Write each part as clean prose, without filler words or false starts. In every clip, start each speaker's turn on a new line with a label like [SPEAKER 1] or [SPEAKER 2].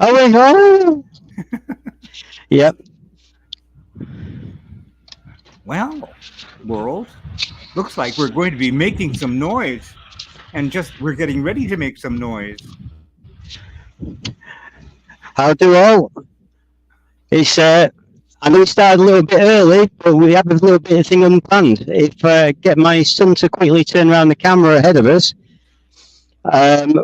[SPEAKER 1] Oh, wait, oh. Yep.
[SPEAKER 2] Well, world, looks like we're going to be making some noise. And we're getting ready to make some noise.
[SPEAKER 1] How do all? It's I know it started a little bit early, but we have a little bit of thing unplanned. If get my son to quickly turn around the camera ahead of us, um,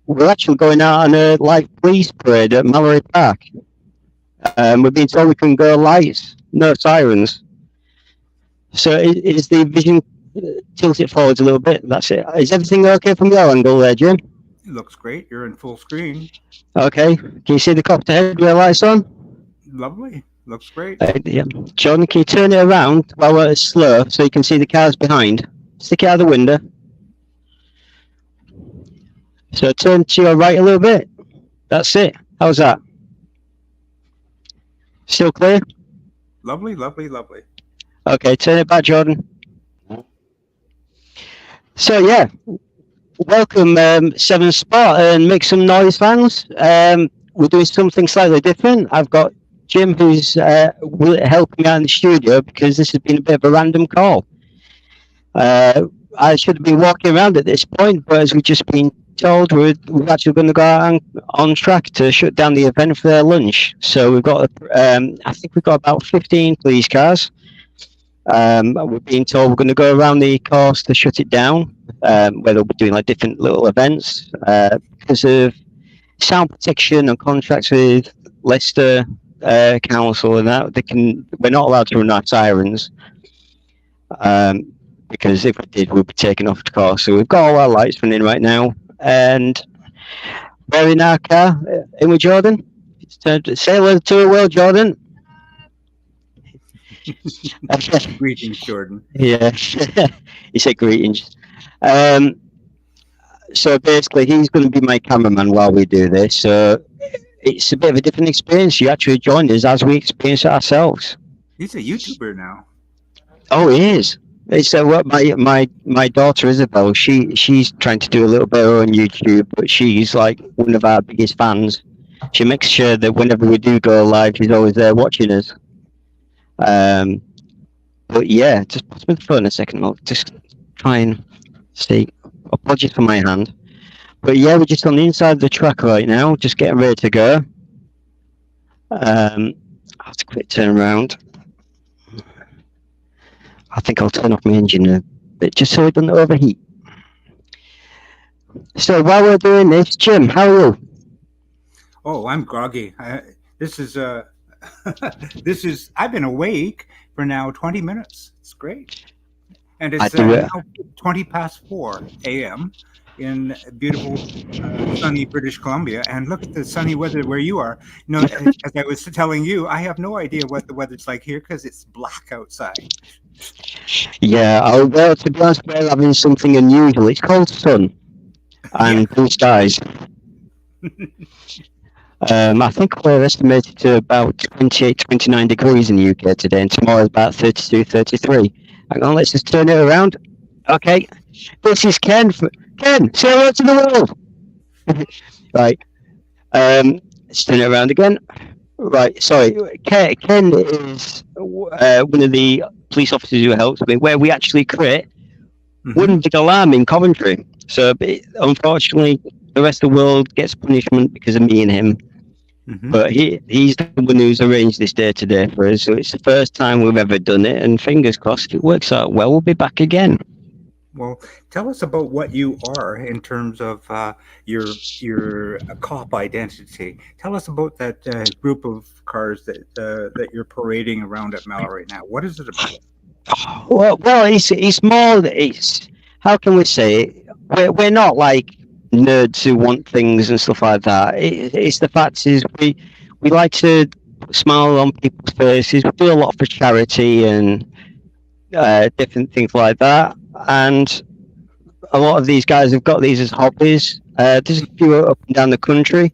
[SPEAKER 1] we're actually going out on a live police parade at Mallory Park. We've been told we can go lights, no sirens. So is the vision tilt it forwards a little bit? That's it. Is everything okay from your angle there, Jim?
[SPEAKER 2] It looks great. You're in full screen.
[SPEAKER 1] Okay. Can you see the copter head with the lights on?
[SPEAKER 2] Lovely. Looks great.
[SPEAKER 1] Yeah. John, can you turn it around while we're slow so you can see the cars behind? Stick it out the window. So turn to your right a little bit. That's it. How's that? Still clear?
[SPEAKER 2] Lovely, lovely, lovely.
[SPEAKER 1] Okay, turn it back, Jordan. So yeah, welcome Seven Spot and Make Some Noise fans. We're doing something slightly different. I've got Jim who's helping me out in the studio because this has been a bit of a random call. I should have been walking around at this point, but as we've just been told, we're actually going to go on track to shut down the event for their lunch. So we've got, I think we've got about 15 police cars. We're being told we're going to go around the course to shut it down, where they'll be doing like different little events because of sound protection and contracts with Leicester Council and that. We're not allowed to run our sirens. Because if we did, we'd be taken off the course. So we've got all our lights running right now, and we're in our car. In with Jordan. Say hello to the world, Jordan.
[SPEAKER 2] Greetings, Jordan.
[SPEAKER 1] Yeah, he said greetings. So basically, he's going to be my cameraman while we do this. So it's a bit of a different experience. You actually joined us as we experience it ourselves.
[SPEAKER 2] He's a YouTuber now.
[SPEAKER 1] Oh, he is. It's what my daughter Isabel. She's trying to do a little bit on YouTube, but she's like one of our biggest fans. She makes sure that whenever we do go live, she's always there watching us. But yeah, just pass me the phone a second. I'll just try and see. Apologies for my hand. But yeah, we're just on the inside of the track right now, just getting ready to go. I'll have to quick turn around. I think I'll turn off my engine a bit just so it doesn't overheat. So while we're doing this, Jim, how are you?
[SPEAKER 2] Oh, I'm groggy. This is I've been awake for now 20 minutes. It's great. And it's now 20 past 4 a.m. in beautiful sunny British Columbia. And look at the sunny weather where you are. You know, as I was telling you, I have no idea what the weather's like here because it's black outside.
[SPEAKER 1] Yeah, well, to be honest, we're having something unusual. It's called sun and blue skies. I think we're estimated to about 28, 29 degrees in the UK today, and tomorrow is about 32, 33. Hang on, let's just turn it around. Okay, this is Ken. Ken, say hello to the world. Right, let's turn it around again. Right, sorry. Ken is one of the police officers who helps me, where we actually create one big alarm in Coventry. So, unfortunately, the rest of the world gets punishment because of me and him. But he's the one who's arranged this day today for us. So it's the first time we've ever done it, and fingers crossed, if it works out well, we'll be back again.
[SPEAKER 2] Well, tell us about what you are in terms of your cop identity. Tell us about that group of cars that you're parading around at Mallory now. What is it about?
[SPEAKER 1] Well, it's more. It's how can we say it? We're not like nerds who want things and stuff like that. It's the fact is we like to smile on people's faces. We do a lot for charity and different things like that. And a lot of these guys have got these as hobbies. There's a few up and down the country.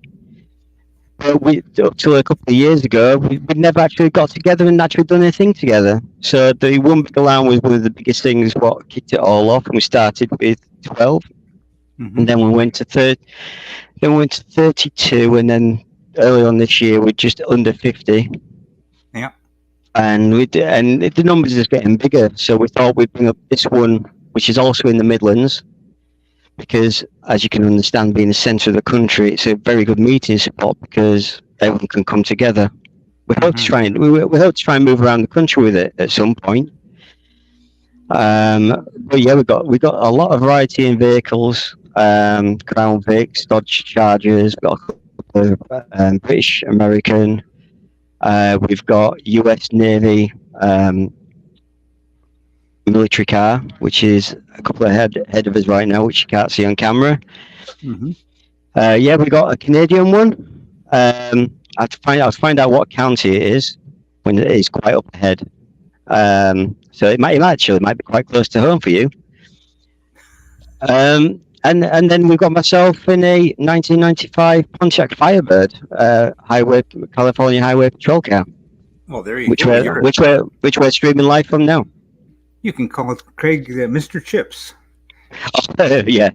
[SPEAKER 1] But up to a couple of years ago, we never actually got together and actually done anything together. So the One Big Alarm was one of the biggest things what kicked it all off. And we started with 12. And then we went to 32, and then earlier on this year with just under 50.
[SPEAKER 2] Yeah.
[SPEAKER 1] And the numbers is getting bigger. So we thought we'd bring up this one, which is also in the Midlands, because as you can understand, being the centre of the country, it's a very good meeting spot because everyone can come together. We hope to try and we hope to try and move around the country with it at some point. But yeah, we got a lot of variety in vehicles. Crown Vics, Dodge Chargers. We've got a couple of British American. We've got U.S. Navy military car, which is a couple of ahead of us right now, which you can't see on camera.
[SPEAKER 2] Mm-hmm.
[SPEAKER 1] Yeah, we got a Canadian one. I'll find out what county it is when it is quite up ahead. So it might be quite close to home for you. And then we've got myself in a 1995 Pontiac Firebird, California Highway Patrol car.
[SPEAKER 2] Well, there you go.
[SPEAKER 1] Which we're streaming live from now.
[SPEAKER 2] You can call Craig Mr. Chips.
[SPEAKER 1] Yeah.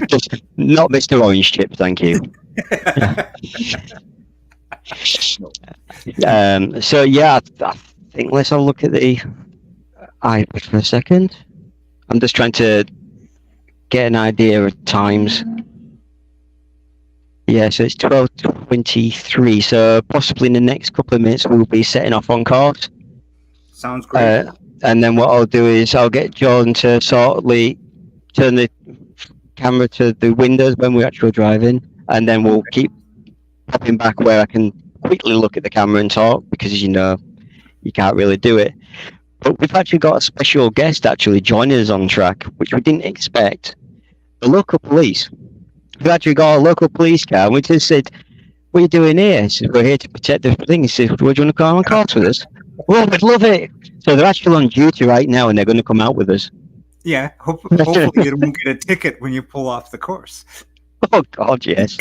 [SPEAKER 1] Just not Mr. Orange Chip, thank you. So yeah, I think let's have a look at the iPad for a second. I'm just trying to get an idea of times. Yeah, so it's 12:23. So possibly in the next couple of minutes we'll be setting off on course.
[SPEAKER 2] Sounds great.
[SPEAKER 1] And then what I'll do is I'll get Jordan to turn the camera to the windows when we're actually driving, and then we'll keep popping back where I can quickly look at the camera and talk, because as you know, you can't really do it. But we've actually got a special guest actually joining us on track, which we didn't expect. The local police. We've actually got a local police car, and we just said, "What are you doing here?" He said, "We're here to protect the thing." He said, "Would you want to come on course with us?" Well, we'd love it. So they're actually on duty right now, and they're going to come out with us.
[SPEAKER 2] Yeah, hopefully you don't get a ticket when you pull off the course.
[SPEAKER 1] Oh God, yes.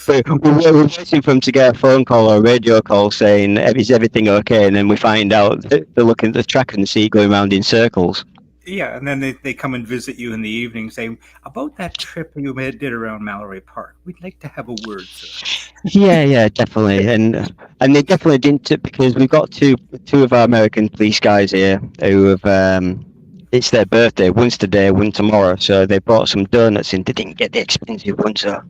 [SPEAKER 1] We're waiting for them to get a phone call or a radio call saying, "Is everything okay?" And then we find out that they're looking at the track and see it going around in circles.
[SPEAKER 2] Yeah, and then they come and visit you in the evening saying, "About that trip you did around Mallory Park, we'd like to have a word, sir."
[SPEAKER 1] Yeah, definitely. And they definitely didn't, because we've got two of our American police guys here who have, it's their birthday, one's today, one tomorrow, so they brought some donuts in. They didn't get the expensive ones, so.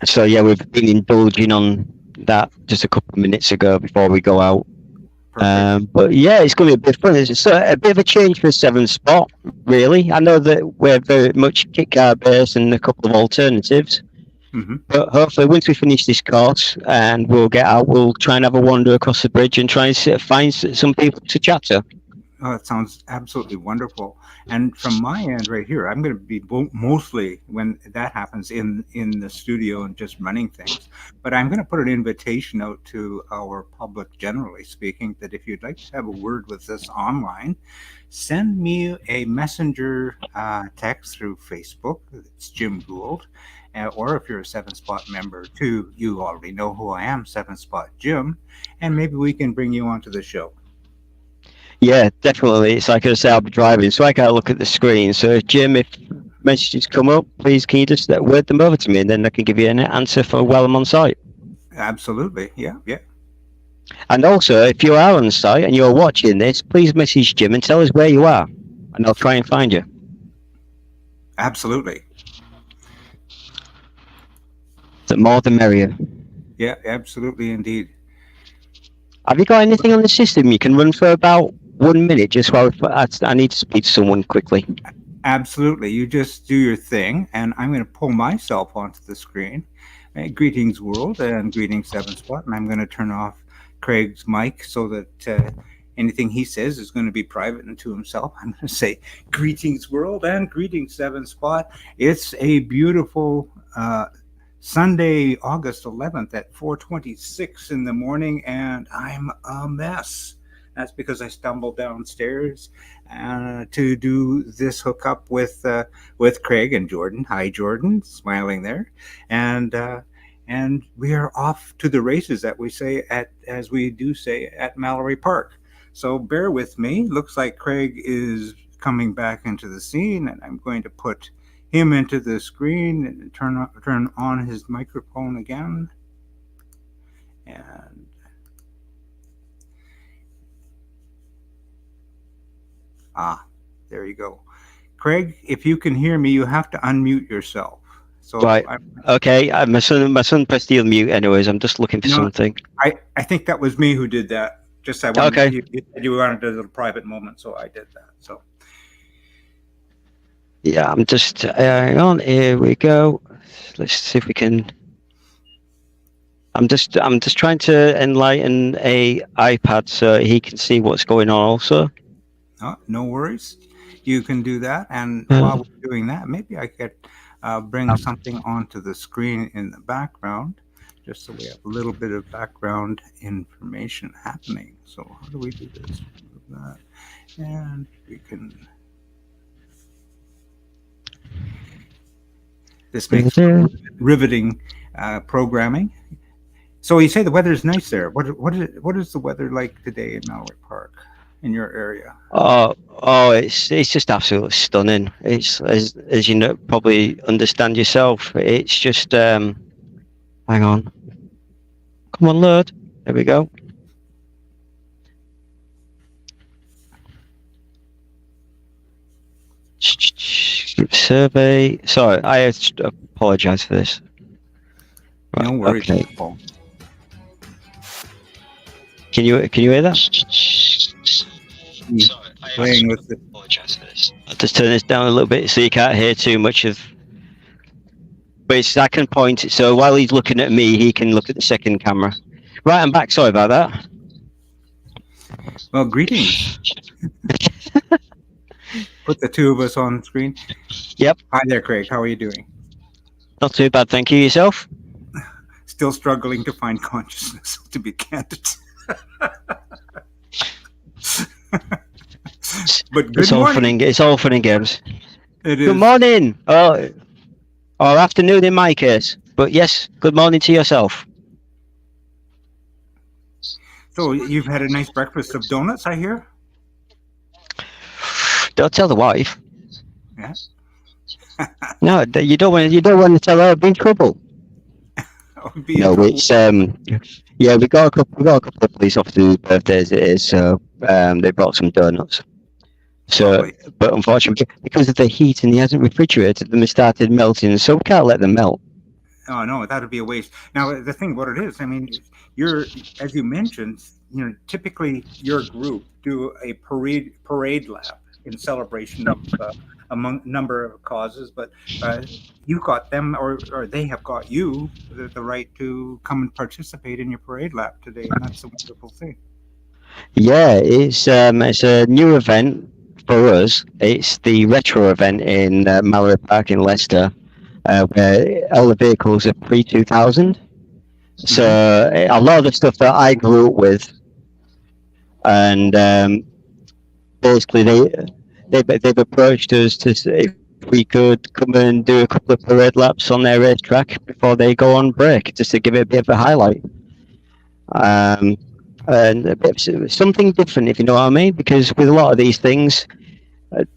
[SPEAKER 1] So yeah, we've been indulging on that just a couple of minutes ago before we go out. But yeah, it's going to be a bit fun. It's a bit of a change for a 7 spot, really. I know that we're very much kit car based and a couple of alternatives.
[SPEAKER 2] Mm-hmm.
[SPEAKER 1] But hopefully, once we finish this course and we'll get out, we'll try and have a wander across the bridge and try and find some people to chat to.
[SPEAKER 2] Oh, that sounds absolutely wonderful. And from my end right here, I'm going to be mostly, when that happens, in the studio and just running things. But I'm going to put an invitation out to our public, generally speaking, that if you'd like to have a word with us online, send me a messenger text through Facebook. It's Jim Gould. Or if you're a 7 Spot member too, you already know who I am, 7 Spot Jim. And maybe we can bring you onto the show.
[SPEAKER 1] Yeah, definitely. It's like I say, I'll be driving, so I can't look at the screen. So, Jim, if messages come up, please can you just word them over to me, and then I can give you an answer for while I'm on site.
[SPEAKER 2] Absolutely, yeah.
[SPEAKER 1] And also, if you are on site and you're watching this, please message Jim and tell us where you are, and I'll try and find you.
[SPEAKER 2] Absolutely.
[SPEAKER 1] The more the merrier.
[SPEAKER 2] Yeah, absolutely, indeed.
[SPEAKER 1] Have you got anything on the system you can run for about 1 minute, just while I need to speak to someone quickly?
[SPEAKER 2] Absolutely. You just do your thing, and I'm going to pull myself onto the screen. Greetings, world, and greetings, 7 Spot. And I'm going to turn off Craig's mic so that anything he says is going to be private and to himself. I'm going to say greetings, world, and greetings, 7 Spot. It's a beautiful Sunday, August 11th at 4:26 in the morning, and I'm a mess. That's because I stumbled downstairs to do this hookup with Craig and Jordan. Hi, Jordan, smiling there, and we are off to the races, as we do say at Mallory Park. So bear with me. Looks like Craig is coming back into the scene, and I'm going to put him into the screen and turn on his microphone again. And there you go. Craig, if you can hear me, you have to unmute yourself. So
[SPEAKER 1] right. Okay. My son pressed the unmute. Anyways, I'm just looking for something.
[SPEAKER 2] I think that was me who did that. Just I wanted you wanted a little private moment, so I did that. So
[SPEAKER 1] yeah, I'm just hang on. Here we go. Let's see if we can. I'm just trying to enlighten a iPad so he can see what's going on also.
[SPEAKER 2] No worries. You can do that, and while we're doing that, maybe I could bring something onto the screen in the background, just so we have a little bit of background information happening. So how do we do this? That, and we can. This makes riveting programming. So you say the weather is nice there. What is the weather like today in Mallory Park, in your area?
[SPEAKER 1] It's just absolutely stunning. It's as you know, probably understand yourself. It's just hang on, come on, load. There we go. Survey. Sorry, I apologize for this.
[SPEAKER 2] Right, no worries. Okay.
[SPEAKER 1] Can you hear that?
[SPEAKER 2] Sorry, playing with it.
[SPEAKER 1] I'll just turn this down a little bit so you can't hear too much of. But I can point it, so while he's looking at me, he can look at the second camera. Right, I'm back. Sorry about that.
[SPEAKER 2] Well, greetings. Put the two of us on screen.
[SPEAKER 1] Yep.
[SPEAKER 2] Hi there, Craig. How are you doing?
[SPEAKER 1] Not too bad, thank you. Yourself?
[SPEAKER 2] Still struggling to find consciousness, to be candid. But good morning.
[SPEAKER 1] It's all fun and games.
[SPEAKER 2] It is.
[SPEAKER 1] Good morning. Or afternoon in my case. But yes, good morning to yourself.
[SPEAKER 2] So you've had a nice breakfast of donuts, I hear?
[SPEAKER 1] Don't tell the wife.
[SPEAKER 2] Yeah.
[SPEAKER 1] No, you don't want to tell her. Be in trouble. No, it's yeah. We got a couple of police officers' birthdays. It is so they brought some donuts. So, but unfortunately, because of the heat and he hasn't refrigerated them, they started melting. So we can't let them melt.
[SPEAKER 2] Oh no, that would be a waste. Now the thing about it is, I mean, you're as you mentioned, typically your group do a parade lap in celebration of a number of causes, but you got them, or they have got you the right to come and participate in your parade lap today, and that's a wonderful thing.
[SPEAKER 1] Yeah, it's a new event for us. It's the retro event in Mallory Park in Leicester, where all the vehicles are pre-2000. So a lot of the stuff that I grew up with, and basically they've approached us to see if we could come and do a couple of parade laps on their racetrack before they go on break, just to give it a bit of a highlight. And a bit of something different, if you know what I mean, because with a lot of these things,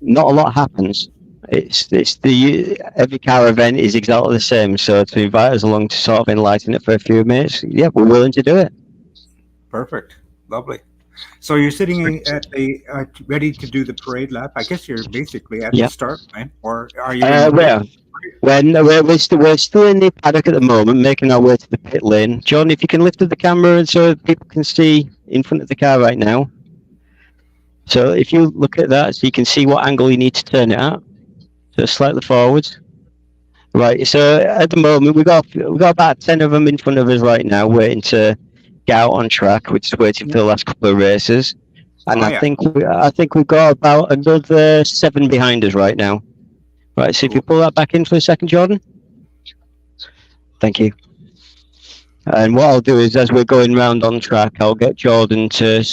[SPEAKER 1] not a lot happens. Every car event is exactly the same. So to invite us along to sort of enlighten it for a few minutes, yeah, we're willing to do it.
[SPEAKER 2] Perfect, lovely. So you're sitting at ready to do the parade lap. I guess you're basically at the start line, or are you?
[SPEAKER 1] We're still in the paddock at the moment, making our way to the pit lane. John, if you can lift up the camera so people can see in front of the car right now. So if you look at that, so you can see what angle you need to turn it at. So slightly forwards. Right. So at the moment we got about 10 of them in front of us right now, waiting to get out on track. We're just waiting for the last couple of races, and I think we've got about another 7 behind us right now. Right, so if you pull that back in for a second, Jordan. Thank you. And what I'll do is, as we're going round on track, I'll get Jordan to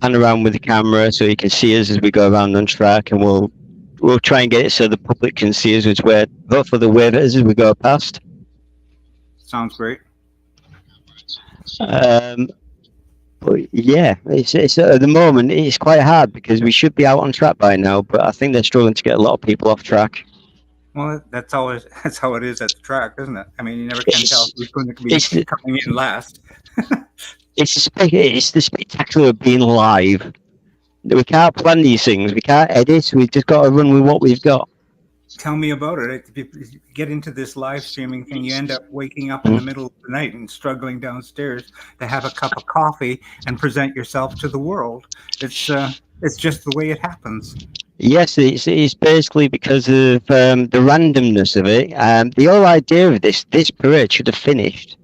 [SPEAKER 1] pan around with the camera so he can see us as we go around on track, and we'll try and get it so the public can see us, where hopefully they'll wave at us as we go past.
[SPEAKER 2] Sounds great.
[SPEAKER 1] But yeah, it's at the moment it's quite hard because we should be out on track by now, but I think they're struggling to get a lot of people off track.
[SPEAKER 2] Well, that's always that's how it is at the track, isn't it? I mean, you never can tell
[SPEAKER 1] It's
[SPEAKER 2] who's going to be
[SPEAKER 1] it's the
[SPEAKER 2] coming in last.
[SPEAKER 1] it's the spectacular of being live. We can't plan these things. We can't edit. We've just got to run with what we've got.
[SPEAKER 2] Tell me about it. If you get into this live streaming thing, you end up waking up in the middle of the night and struggling downstairs to have a cup of coffee and present yourself to the world. It's just the way it happens.
[SPEAKER 1] Yes, it's basically because of the randomness of it. The whole idea of this parade should have finished,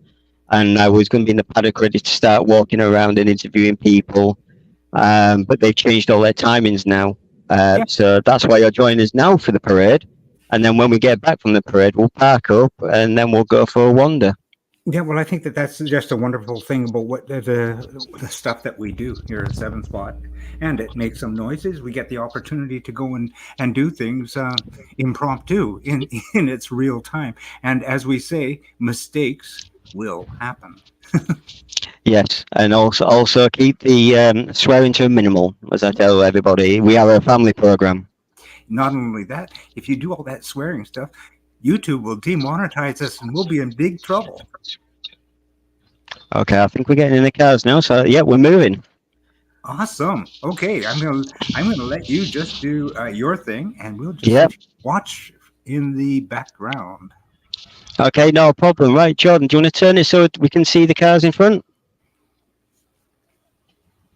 [SPEAKER 1] and I was going to be in the paddock ready to start walking around and interviewing people. But they've changed all their timings now.
[SPEAKER 2] Yeah.
[SPEAKER 1] So that's why you're joining us now for the parade. And then when we get back from the parade, we'll park up and then we'll go for a wander.
[SPEAKER 2] Yeah, well, I think that's just a wonderful thing about what the stuff that we do here at Seven Spot, and it makes some noises. We get the opportunity to go and do things impromptu in its real time, and as we say, mistakes will happen.
[SPEAKER 1] Yes, and also keep the swearing to a minimal, as I tell everybody. We are a family program.
[SPEAKER 2] Not only that, if you do all that swearing stuff, YouTube will demonetize us, and we'll be in big trouble.
[SPEAKER 1] Okay, I think we're getting in the cars now. So yeah, we're moving.
[SPEAKER 2] Awesome. Okay, I'm gonna let you just do your thing, and we'll just watch in the background.
[SPEAKER 1] Okay, no problem. Right, Jordan, do you want to turn it so we can see the cars in front?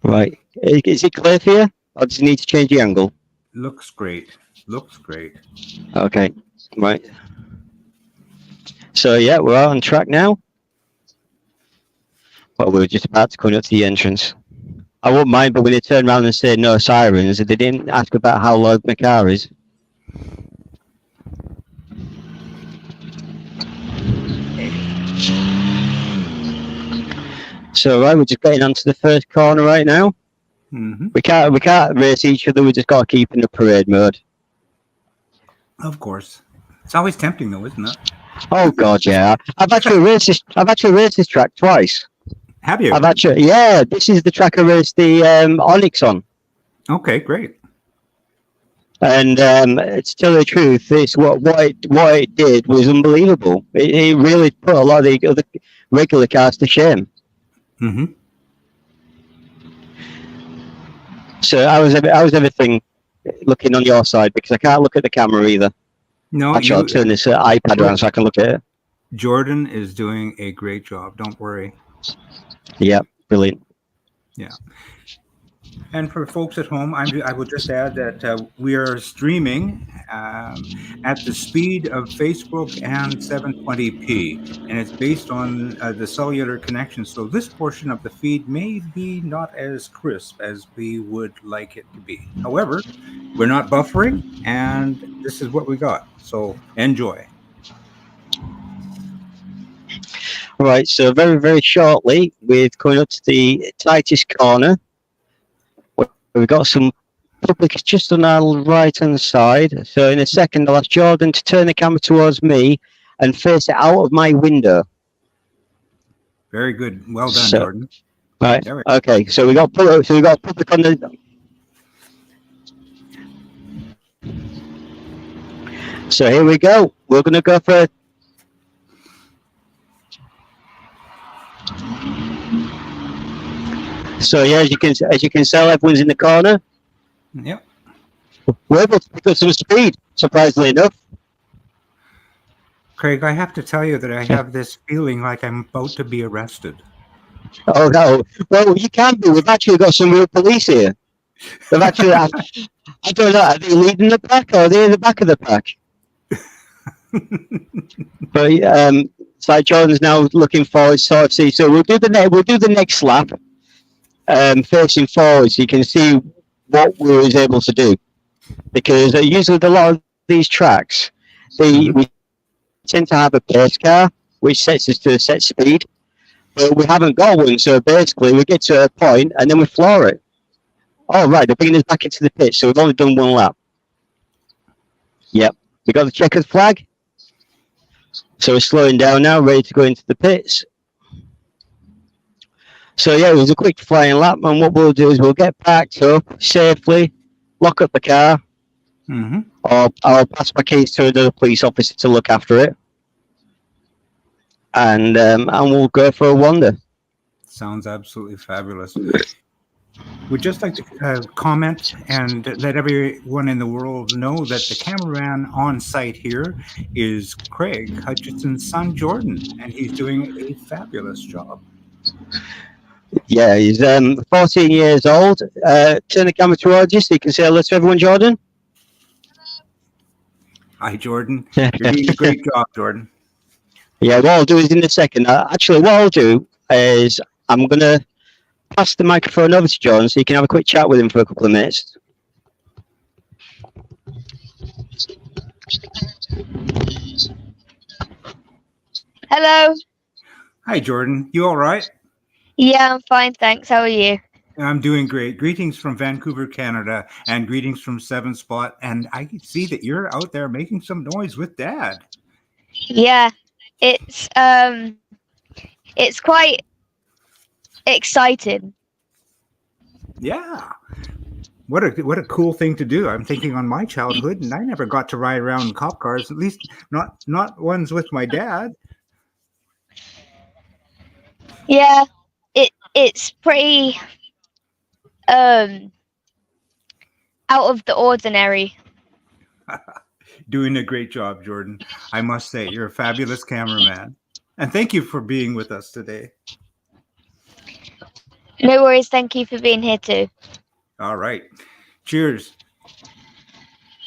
[SPEAKER 1] Right. Is it clear for you, or does it need to change the angle?
[SPEAKER 2] Looks great. Looks great.
[SPEAKER 1] Okay. Right. So yeah, we're out on track now. Well, we were just about to come up to the entrance. I wouldn't mind, but when they turned around and said no sirens, they didn't ask about how loud my car is. So right, we're just getting onto the first corner right now.
[SPEAKER 2] Mm-hmm.
[SPEAKER 1] We can't race each other. We just got to keep in the parade mode.
[SPEAKER 2] Of course, it's always tempting, though, isn't it?
[SPEAKER 1] Oh God, yeah. I've actually raced this track twice.
[SPEAKER 2] Have you?
[SPEAKER 1] This is the track I raced the Onyx on.
[SPEAKER 2] Okay, great.
[SPEAKER 1] And to tell the truth, it's what it did was unbelievable. It really put a lot of the other regular cars to shame.
[SPEAKER 2] Mm-hmm.
[SPEAKER 1] So I was everything looking on your side because I can't look at the camera either.
[SPEAKER 2] No,
[SPEAKER 1] actually, I'll turn this iPad around so I can look at it.
[SPEAKER 2] Jordan is doing a great job. Don't worry.
[SPEAKER 1] Yeah, brilliant.
[SPEAKER 2] Yeah. And for folks at home, I would just add that we are streaming at the speed of Facebook and 720p, and it's based on the cellular connection. So this portion of the feed may be not as crisp as we would like it to be. However, we're not buffering, and this is what we got. So enjoy.
[SPEAKER 1] Right, so very, very shortly, we're coming up to the tightest corner. We've got some public just on our right-hand side. So in a second, I'll ask Jordan to turn the camera towards me and face it out of my window.
[SPEAKER 2] Very good. Well done, Jordan.
[SPEAKER 1] Right. Okay. So we got public on the. So here we go. We're going to go for. So yeah, as you can tell, everyone's in the corner.
[SPEAKER 2] Yep.
[SPEAKER 1] We're able to pick up some speed, surprisingly enough.
[SPEAKER 2] Craig, I have to tell you that I have this feeling like I'm about to be arrested.
[SPEAKER 1] Oh no! Well, you can be. We've actually got some real police here. They've actually. I don't know. Are they leading the pack or are they in the back of the pack? But so Jordan's now looking forward. So we'll do the next lap. Facing forward so you can see what we was able to do, because usually a lot of these tracks we tend to have a pace car which sets us to a set speed, but we haven't got one, so basically we get to a point and then we floor it. Oh right, they're bringing us back into the pit, so we've only done one lap. Yep, we got the checkered flag, so we're slowing down now, ready to go into the pits. So yeah, it was a quick flying lap, and what we'll do is we'll get packed up safely, lock up the car,
[SPEAKER 2] Mm-hmm.
[SPEAKER 1] Or I'll pass my keys to another police officer to look after it, and we'll go for a wander.
[SPEAKER 2] Sounds absolutely fabulous. Would just like to comment and let everyone in the world know that the cameraman on site here is Craig Hutchinson's son, Jordan, and he's doing a fabulous job.
[SPEAKER 1] Yeah, he's 14 years old. Turn the camera towards you so you can say hello to everyone, Jordan.
[SPEAKER 2] Hi, Jordan. You're doing a great job, Jordan.
[SPEAKER 1] Yeah, what I'll do is in a second. Actually, what I'll do is I'm going to pass the microphone over to Jordan so you can have a quick chat with him for a couple of minutes.
[SPEAKER 3] Hello.
[SPEAKER 2] Hi, Jordan. You all right?
[SPEAKER 3] Yeah, I'm fine, thanks. How are you?
[SPEAKER 2] I'm doing great. Greetings from Vancouver, Canada, and greetings from Seven Spot. And I see that you're out there making some noise with Dad.
[SPEAKER 3] Yeah, it's quite exciting.
[SPEAKER 2] Yeah. What a cool thing to do. I'm thinking on my childhood, and I never got to ride around in cop cars, at least not ones with my dad.
[SPEAKER 3] Yeah, it's pretty out of the ordinary.
[SPEAKER 2] Doing a great job, Jordan. I must say, you're a fabulous cameraman. And thank you for being with us today.
[SPEAKER 3] No worries, thank you for being here too.
[SPEAKER 2] All right. Cheers.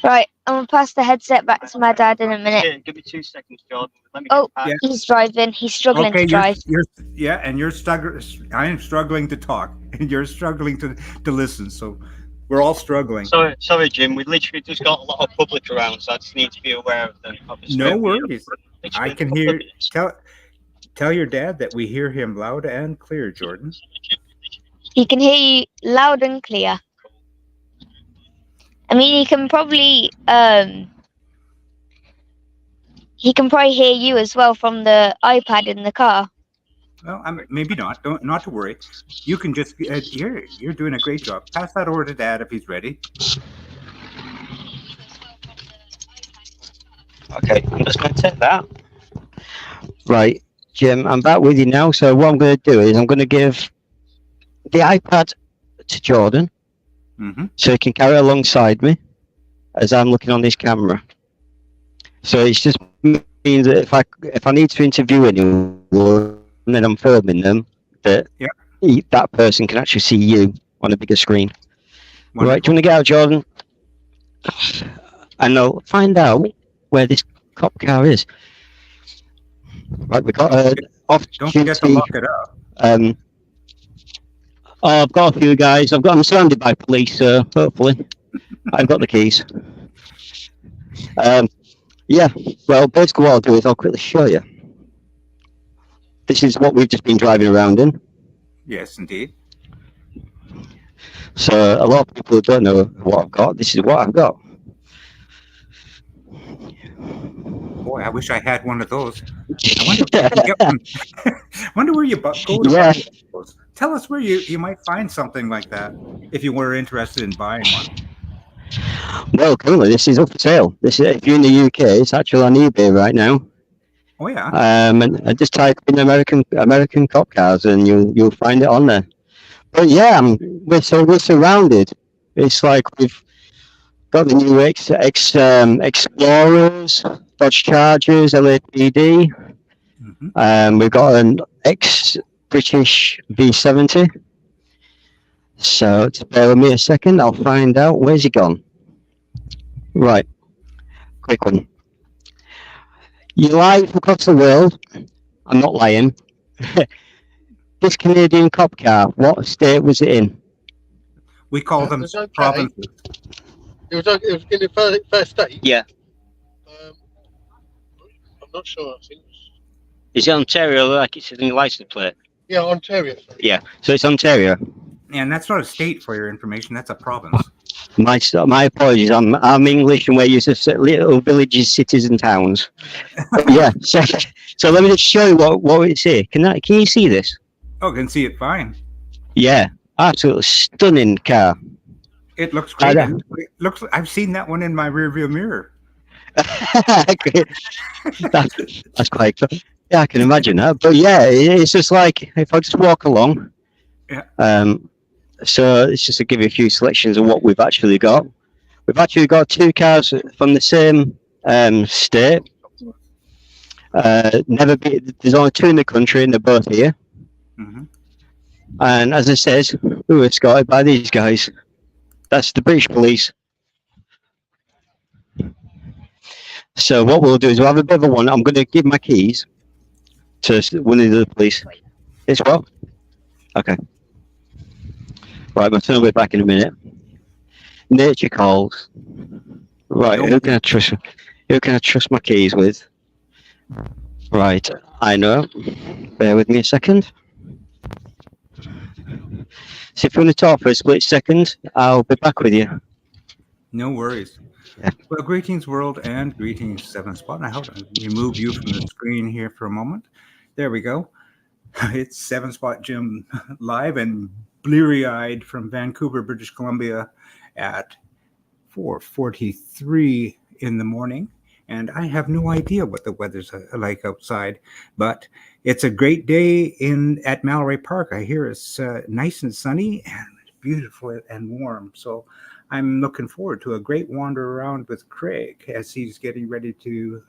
[SPEAKER 3] Right, I'm gonna pass the headset back to my dad in a minute.
[SPEAKER 1] Give me 2 seconds, Jordan. Let me
[SPEAKER 3] He's driving. He's struggling to drive.
[SPEAKER 2] You're struggling. I am struggling to talk, and you're struggling to listen. So we're all struggling.
[SPEAKER 1] Sorry, Jim. We literally just got a lot of public around, so I just need to be aware of them. Obviously,
[SPEAKER 2] No worries. I can hear. Tell your dad that we hear him loud and clear, Jordan.
[SPEAKER 3] He can hear you loud and clear. I mean, he can probably hear you as well from the iPad in the car.
[SPEAKER 2] Well, maybe not. Not to worry. You can just you're doing a great job. Pass that over to Dad if he's ready.
[SPEAKER 1] Okay, I'm just going to take that. Right, Jim, I'm back with you now. So what I'm going to do is I'm going to give the iPad to Jordan, so he can carry it alongside me as I'm looking on this camera. So it's just means that if I need to interview anyone and then I'm filming them, that that person can actually see you on a bigger screen. Wonderful. Right, do you want to get out, Jordan? And I'll find out where this cop car is. Right, we got
[SPEAKER 2] Don't forget to lock it up.
[SPEAKER 1] I've got a few guys. I'm surrounded by police, so hopefully I've got the keys. Yeah, well, basically what I'll do is I'll quickly show you. This is what we've just been driving around in.
[SPEAKER 2] Yes, indeed.
[SPEAKER 1] So a lot of people don't know what I've got. This is what I've got.
[SPEAKER 2] Boy, I wish I had one of those. I wonder if I can get one. Wonder where you go to buy those. Tell us where you might find something like that if you were interested in buying one.
[SPEAKER 1] Well, currently this is up for sale. This is, if you're in the UK, it's actually on eBay right now.
[SPEAKER 2] Oh yeah.
[SPEAKER 1] And just type in American cop cars, and you'll find it on there. But yeah, we're surrounded. It's like we've got the new Explorers, Dodge Chargers, LAPD. We've got an ex-British V70. So just bear with me a second. I'll find out. Where's he gone? Right. Quick one. You live across the world. I'm not lying. This Canadian cop car, what state was it in?
[SPEAKER 2] We call them provinces.
[SPEAKER 4] It was in the first state?
[SPEAKER 1] Yeah.
[SPEAKER 4] I'm not sure. I think
[SPEAKER 1] Is it Ontario, like it says in your license plate?
[SPEAKER 4] Yeah, Ontario. Sorry.
[SPEAKER 1] Yeah, so it's Ontario.
[SPEAKER 2] And that's not a state for your information. That's a province.
[SPEAKER 1] My apologies. I'm English, and we're used to little villages, cities, and towns. But yeah. So let me just show you what it's here. Can you see this?
[SPEAKER 2] Oh, I can see it fine.
[SPEAKER 1] Yeah, absolutely stunning car.
[SPEAKER 2] It looks great. And it looks. I've seen that one in my rearview mirror.
[SPEAKER 1] That's quite cool. Yeah, I can imagine that. But yeah, it's just like if I just walk along.
[SPEAKER 2] Yeah.
[SPEAKER 1] So it's just to give you a few selections of what we've actually got. We've actually got 2 cars from the same state. There's only 2 in the country, and they're both here.
[SPEAKER 2] Mm-hmm.
[SPEAKER 1] And as I said, we were escorted by these guys. That's the British police. So what we'll do is we'll have a bit of a one. I'm going to give my keys to one of the police. It's what? Okay. Right, my turn will be back in a minute. Nature calls. Right, who can I trust? Who can I trust my keys with? Right, I know. Bear with me a second. So if you want to talk for a split second, I'll be back with you.
[SPEAKER 2] No worries.
[SPEAKER 1] Yeah.
[SPEAKER 2] Well, greetings, world, and greetings, 7 Spot. I hope I remove you from the screen here for a moment. There we go. It's 7 Spot Jim live and bleary-eyed from Vancouver, British Columbia at 4:43 in the morning. And I have no idea what the weather's like outside, but it's a great day at Mallory Park. I hear it's nice and sunny and beautiful and warm. So I'm looking forward to a great wander around with Craig as he's getting ready to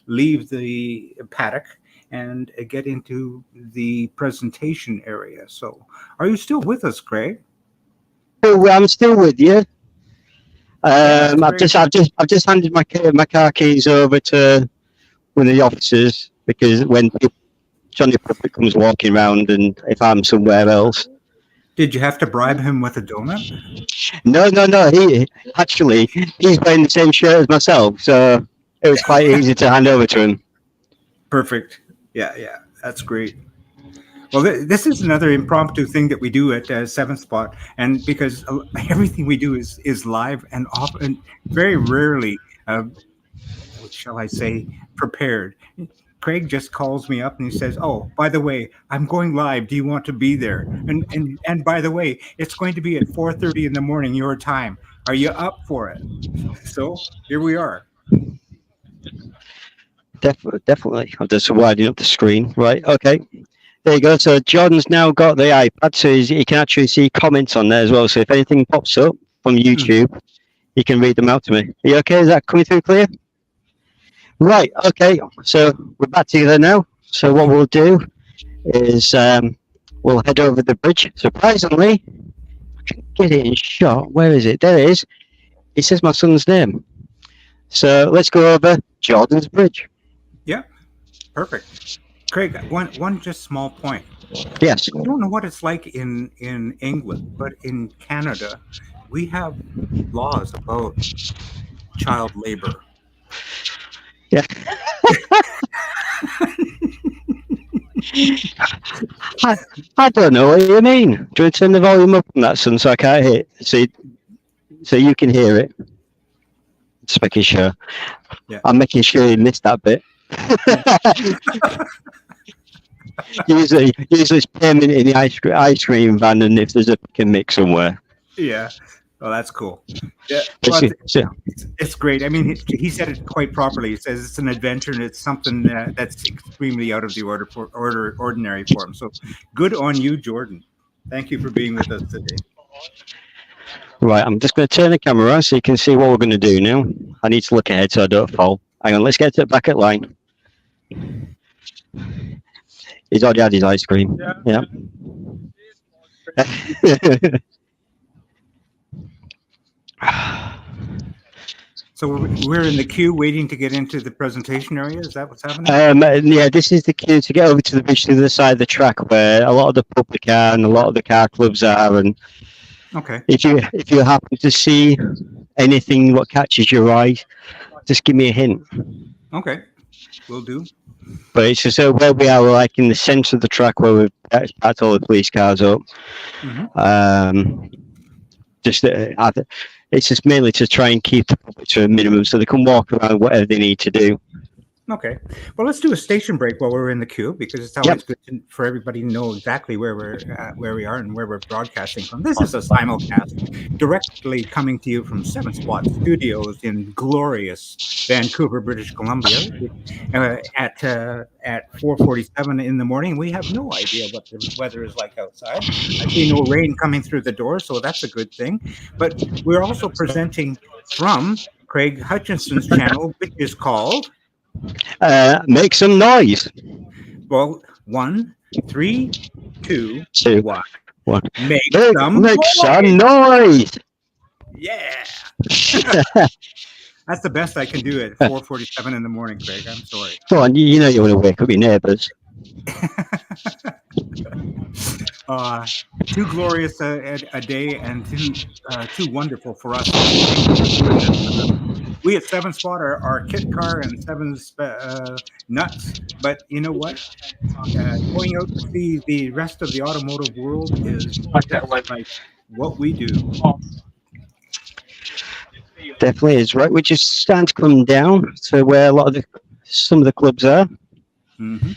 [SPEAKER 2] leave the paddock and get into the presentation area. So are you still with us, Craig?
[SPEAKER 1] Oh, I'm still with you. I've just handed my car keys over to one of the officers because when Johnny Puppet comes walking around and if I'm somewhere else.
[SPEAKER 2] Did you have to bribe him with a donut?
[SPEAKER 1] No. He's wearing the same shirt as myself, so it was quite easy to hand over to him.
[SPEAKER 2] Perfect. Yeah, that's great. Well, this is another impromptu thing that we do at 7 Spot, and because everything we do is live and often, very rarely, what shall I say, prepared. Craig just calls me up and he says, "Oh, by the way, I'm going live. Do you want to be there? And by the way, it's going to be at 4:30 in the morning your time. Are you up for it?" So here we are.
[SPEAKER 1] Definitely. I'm just winding up the screen. Right. Okay. There you go. So Jordan's now got the iPad, so he can actually see comments on there as well. So if anything pops up from YouTube, he can read them out to me. Are you okay? Is that coming through clear? Right. Okay. So we're back together now. So what we'll do is we'll head over the bridge. Surprisingly, I can get it in shot. Where is it? There it is. It says my son's name. So let's go over Jordan's bridge.
[SPEAKER 2] Yeah. Perfect. Craig, one just small point.
[SPEAKER 1] Yes.
[SPEAKER 2] I don't know what it's like in England, but in Canada, we have laws about child labor.
[SPEAKER 1] Yeah. I don't know what you mean. Do you want to turn the volume up on that, son, so I can't hear it? So you can hear it? Just making sure.
[SPEAKER 2] Yeah.
[SPEAKER 1] I'm making sure you missed that bit. usually it's payment in the ice cream van, and if there's a pick and mix somewhere.
[SPEAKER 2] Yeah. Well, that's cool. Yeah, well, it's great. I mean, he said it quite properly. He says it's an adventure and it's something that's extremely out of the ordinary form. So good on you, Jordan. Thank you for being with us today.
[SPEAKER 1] Right, I'm just going to turn the camera on so you can see what we're going to do now. I need to look ahead so I don't fall. Hang on, let's get to the back at line. He's already had his ice cream. Yeah.
[SPEAKER 2] So we're in the queue waiting to get into the presentation area. Is that what's happening?
[SPEAKER 1] Yeah, this is the queue to get over to the bridge to the other side of the track where a lot of the public are and a lot of the car clubs are. And
[SPEAKER 2] okay,
[SPEAKER 1] if you happen to see anything what catches your eye, just give me a hint.
[SPEAKER 2] Okay, will do.
[SPEAKER 1] But it's just where we are, we're like in the centre of the track where we've packed all the police cars up. Mm-hmm. It's just mainly to try and keep the public to a minimum so they can walk around whatever they need to do.
[SPEAKER 2] Okay. Well, let's do a station break while we're in the queue because it's always good for everybody to know exactly where we are and where we're broadcasting from. This is a simulcast directly coming to you from 7 Spot Studios in glorious Vancouver, British Columbia. At 4:47 in the morning, we have no idea what the weather is like outside. I see no rain coming through the door, so that's a good thing. But we're also presenting from Craig Hutchinson's channel, which is called
[SPEAKER 1] Make some noise.
[SPEAKER 2] Well, 1, 3, 2,
[SPEAKER 1] 2,
[SPEAKER 2] 1.
[SPEAKER 1] 1.
[SPEAKER 2] Make
[SPEAKER 1] Make some
[SPEAKER 2] noise.
[SPEAKER 1] noise.
[SPEAKER 2] Yeah. That's the best I can do at 4:47 in the morning, Craig. I'm sorry.
[SPEAKER 1] Go on, you know you want to wake up your neighbours.
[SPEAKER 2] Too glorious a day and too wonderful for us. We at 7 Spot are Kit Car and 7's nuts, but you know what? Going out to see the rest of the automotive world is like what we do.
[SPEAKER 1] Definitely is, right? We're just starting to come down to where some of the clubs are.
[SPEAKER 2] Mm-hmm.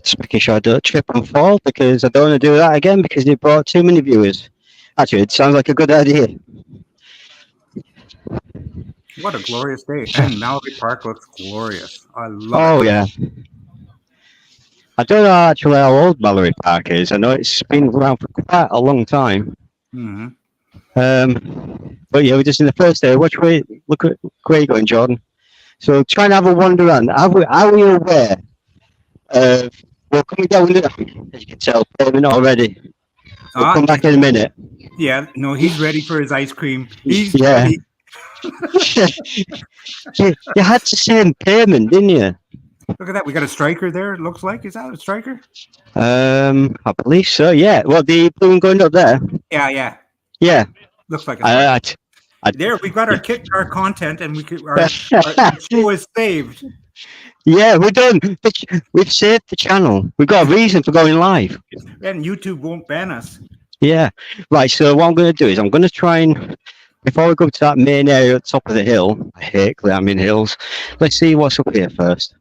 [SPEAKER 1] Just making sure I don't trip and fall because I don't want to do that again because it brought too many viewers. Actually, it sounds like a good idea.
[SPEAKER 2] What a glorious day. And Mallory Park looks glorious. I love it.
[SPEAKER 1] Oh, yeah. I don't know actually how old Mallory Park is. I know it's been around for quite a long time.
[SPEAKER 2] Mm-hmm.
[SPEAKER 1] But yeah, we're just in the first day. Look at Craig going, Jordan. So try and have a wander around. Are we aware of, we're coming down, as you can tell, payment already. We'll come back in a minute.
[SPEAKER 2] Yeah, no, he's ready for his ice cream. He's
[SPEAKER 1] ready. You had to say impairment, didn't you?
[SPEAKER 2] Look at that. We got a striker there, it looks like. Is that a striker?
[SPEAKER 1] I believe so, yeah. Well, the blue one going up there.
[SPEAKER 2] Yeah.
[SPEAKER 1] Yeah.
[SPEAKER 2] Looks like a striker. There, we've got our Kit Car content and our show is saved.
[SPEAKER 1] Yeah, we're done. We've saved the channel. We've got a reason for going live.
[SPEAKER 2] And YouTube won't ban us.
[SPEAKER 1] Yeah. Right, so what I'm going to do is I'm going to try and, before we go to that main area at the top of the hill, I hate climbing hills, let's see what's up here first.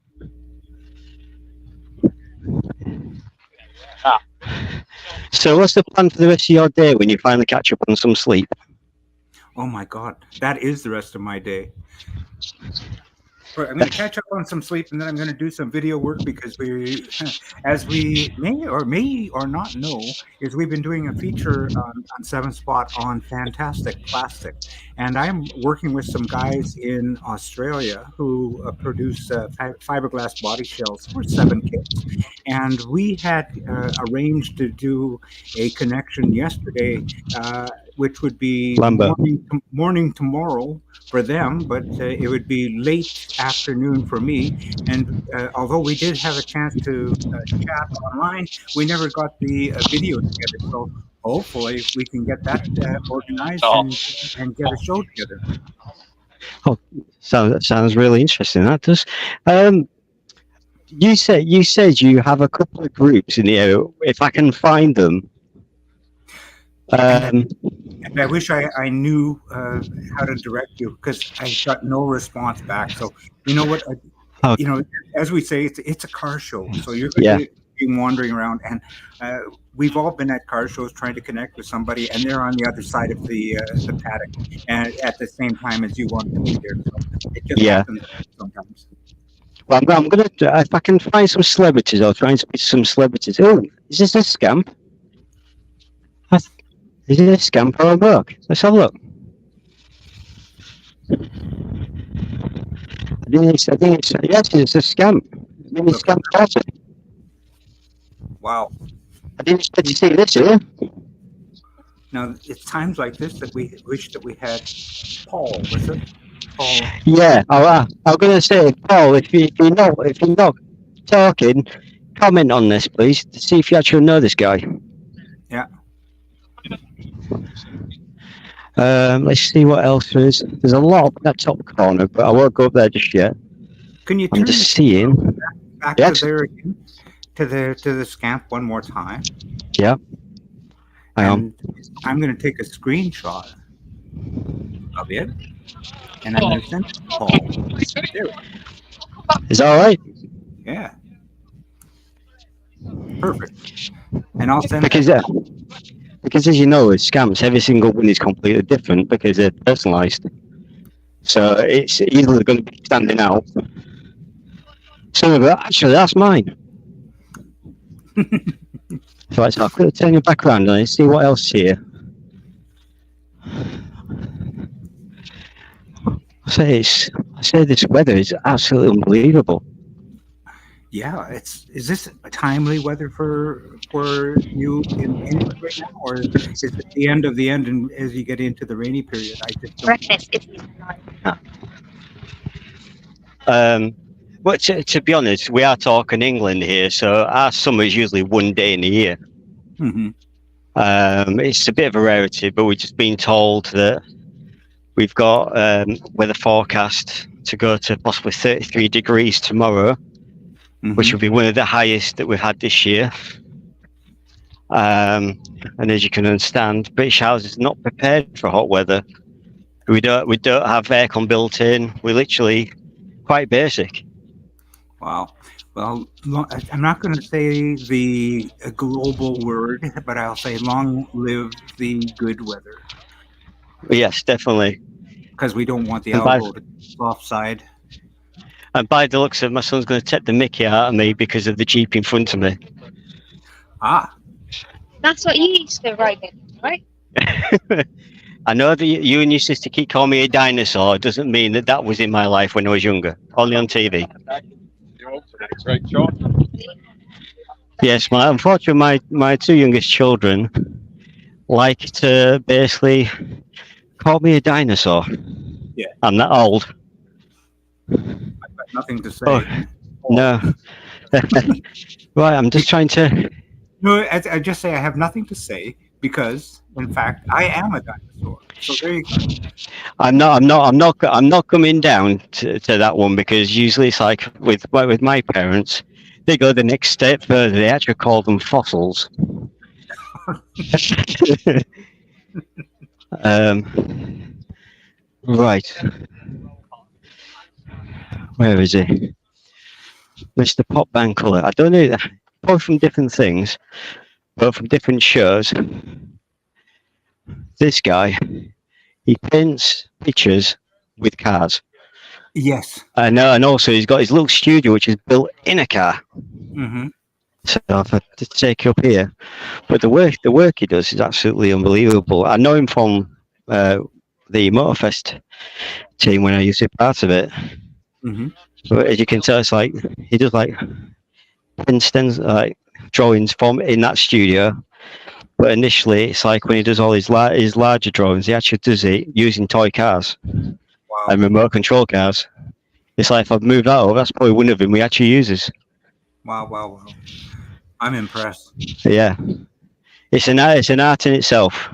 [SPEAKER 1] So what's the plan for the rest of your day when you finally catch up on some sleep?
[SPEAKER 2] Oh my God, that is the rest of my day. I'm going to catch up on some sleep and then I'm going to do some video work because as we may or not know, is we've been doing a feature on 7 Spot on fantastic plastic. And I'm working with some guys in Australia who produce fiberglass body shells for 7 kids. And we had arranged to do a connection yesterday, which would be morning tomorrow for them, but it would be late afternoon for me. And although we did have a chance to chat online, we never got the video together. So hopefully we can get that organized and get a show together.
[SPEAKER 1] Oh, so that sounds really interesting. That does. You said you have a couple of groups in the area. If I can find them.
[SPEAKER 2] And I wish I knew how to direct you because I got no response back. So you know what? You know, as we say, it's a car show. So you're going to be wandering around, and we've all been at car shows trying to connect with somebody, and they're on the other side of the paddock, and at the same time as you want to be there. So it just happens sometimes.
[SPEAKER 1] Well, I'm going to, if I can find some celebrities, I'll try and speak to some celebrities. Oh, is this a scam? Is it a scam or a book? Let's have a look. I think it's a scam. I think it's a scam party.
[SPEAKER 2] Wow.
[SPEAKER 1] I didn't expect to see this here.
[SPEAKER 2] Now, it's times like this that we wish that we had Paul, was it? Paul.
[SPEAKER 1] Yeah, I'm going to say, Paul, if you're not talking, comment on this, please, to see if you actually know this guy.
[SPEAKER 2] Yeah.
[SPEAKER 1] Let's see what else there is. There's a lot up in that top corner, but I won't go up there just yet.
[SPEAKER 2] Can you
[SPEAKER 1] I'm just seeing.
[SPEAKER 2] Back to there again, to the scamp one more time?
[SPEAKER 1] Yeah.
[SPEAKER 2] I'm going to take a screenshot of it, and I'm going to send it to Paul. There we go.
[SPEAKER 1] Is that all right?
[SPEAKER 2] Yeah. Perfect. And I'll send
[SPEAKER 1] Because
[SPEAKER 2] that.
[SPEAKER 1] because as you know, with scams, every single one is completely different because they're personalised. So it's either going to be standing out. Some of it, actually, that's mine. So I'll quickly turn it back around and see what else is here. I say this weather is absolutely unbelievable.
[SPEAKER 2] Yeah, is this a timely weather for you in England right now, or is it the end of the end and as you get into the rainy period? I just don't.
[SPEAKER 1] But to be honest, we are talking England here, so our summer is usually one day in a year.
[SPEAKER 2] Mm-hmm.
[SPEAKER 1] It's a bit of a rarity, but we've just been told that we've got weather forecast to go to possibly 33 degrees tomorrow, which will be one of the highest that we've had this year. And as you can understand, British houses are not prepared for hot weather. We don't have aircon built in. We're literally quite basic.
[SPEAKER 2] Wow. Well, I'm not going to say the global word, but I'll say long live the good weather.
[SPEAKER 1] Yes, definitely.
[SPEAKER 2] Because we don't want the elbow to offside.
[SPEAKER 1] And by the looks of it, my son's going to take the mickey out of me because of the Jeep in front of me.
[SPEAKER 3] Ah. That's what you used to ride in, right?
[SPEAKER 1] I know that you and your sister keep calling me a dinosaur. It doesn't mean that was in my life when I was younger. Only on TV. Yes, unfortunately, my two youngest children like to basically call me a dinosaur.
[SPEAKER 2] Yeah.
[SPEAKER 1] I'm that old.
[SPEAKER 2] I've got nothing to say.
[SPEAKER 1] Oh, no. Right, I'm just trying to...
[SPEAKER 2] No, I just say I have nothing to say because, in fact, I am a dinosaur. So there you go.
[SPEAKER 1] I'm not coming down to that one because usually it's like with my parents, they go the next step further. They actually call them fossils. Right. Where is he? Mr. Pop Band Colour. I don't know. Both from different things, both from different shows. This guy, he paints pictures with cars.
[SPEAKER 2] Yes.
[SPEAKER 1] And also he's got his little studio which is built in a car.
[SPEAKER 2] Mm-hmm.
[SPEAKER 1] So I've had to take up here. But the work he does is absolutely unbelievable. I know him from the Motorfest team when I used to be part of it.
[SPEAKER 2] Mm-hmm.
[SPEAKER 1] But as you can tell, it's like he does like drawings from in that studio. But initially, it's like when he does all his larger drawings, he actually does it using toy cars and remote control cars. It's like if I've moved that over, that's probably one of them he actually uses.
[SPEAKER 2] Wow. I'm impressed.
[SPEAKER 1] Yeah. It's an art in itself.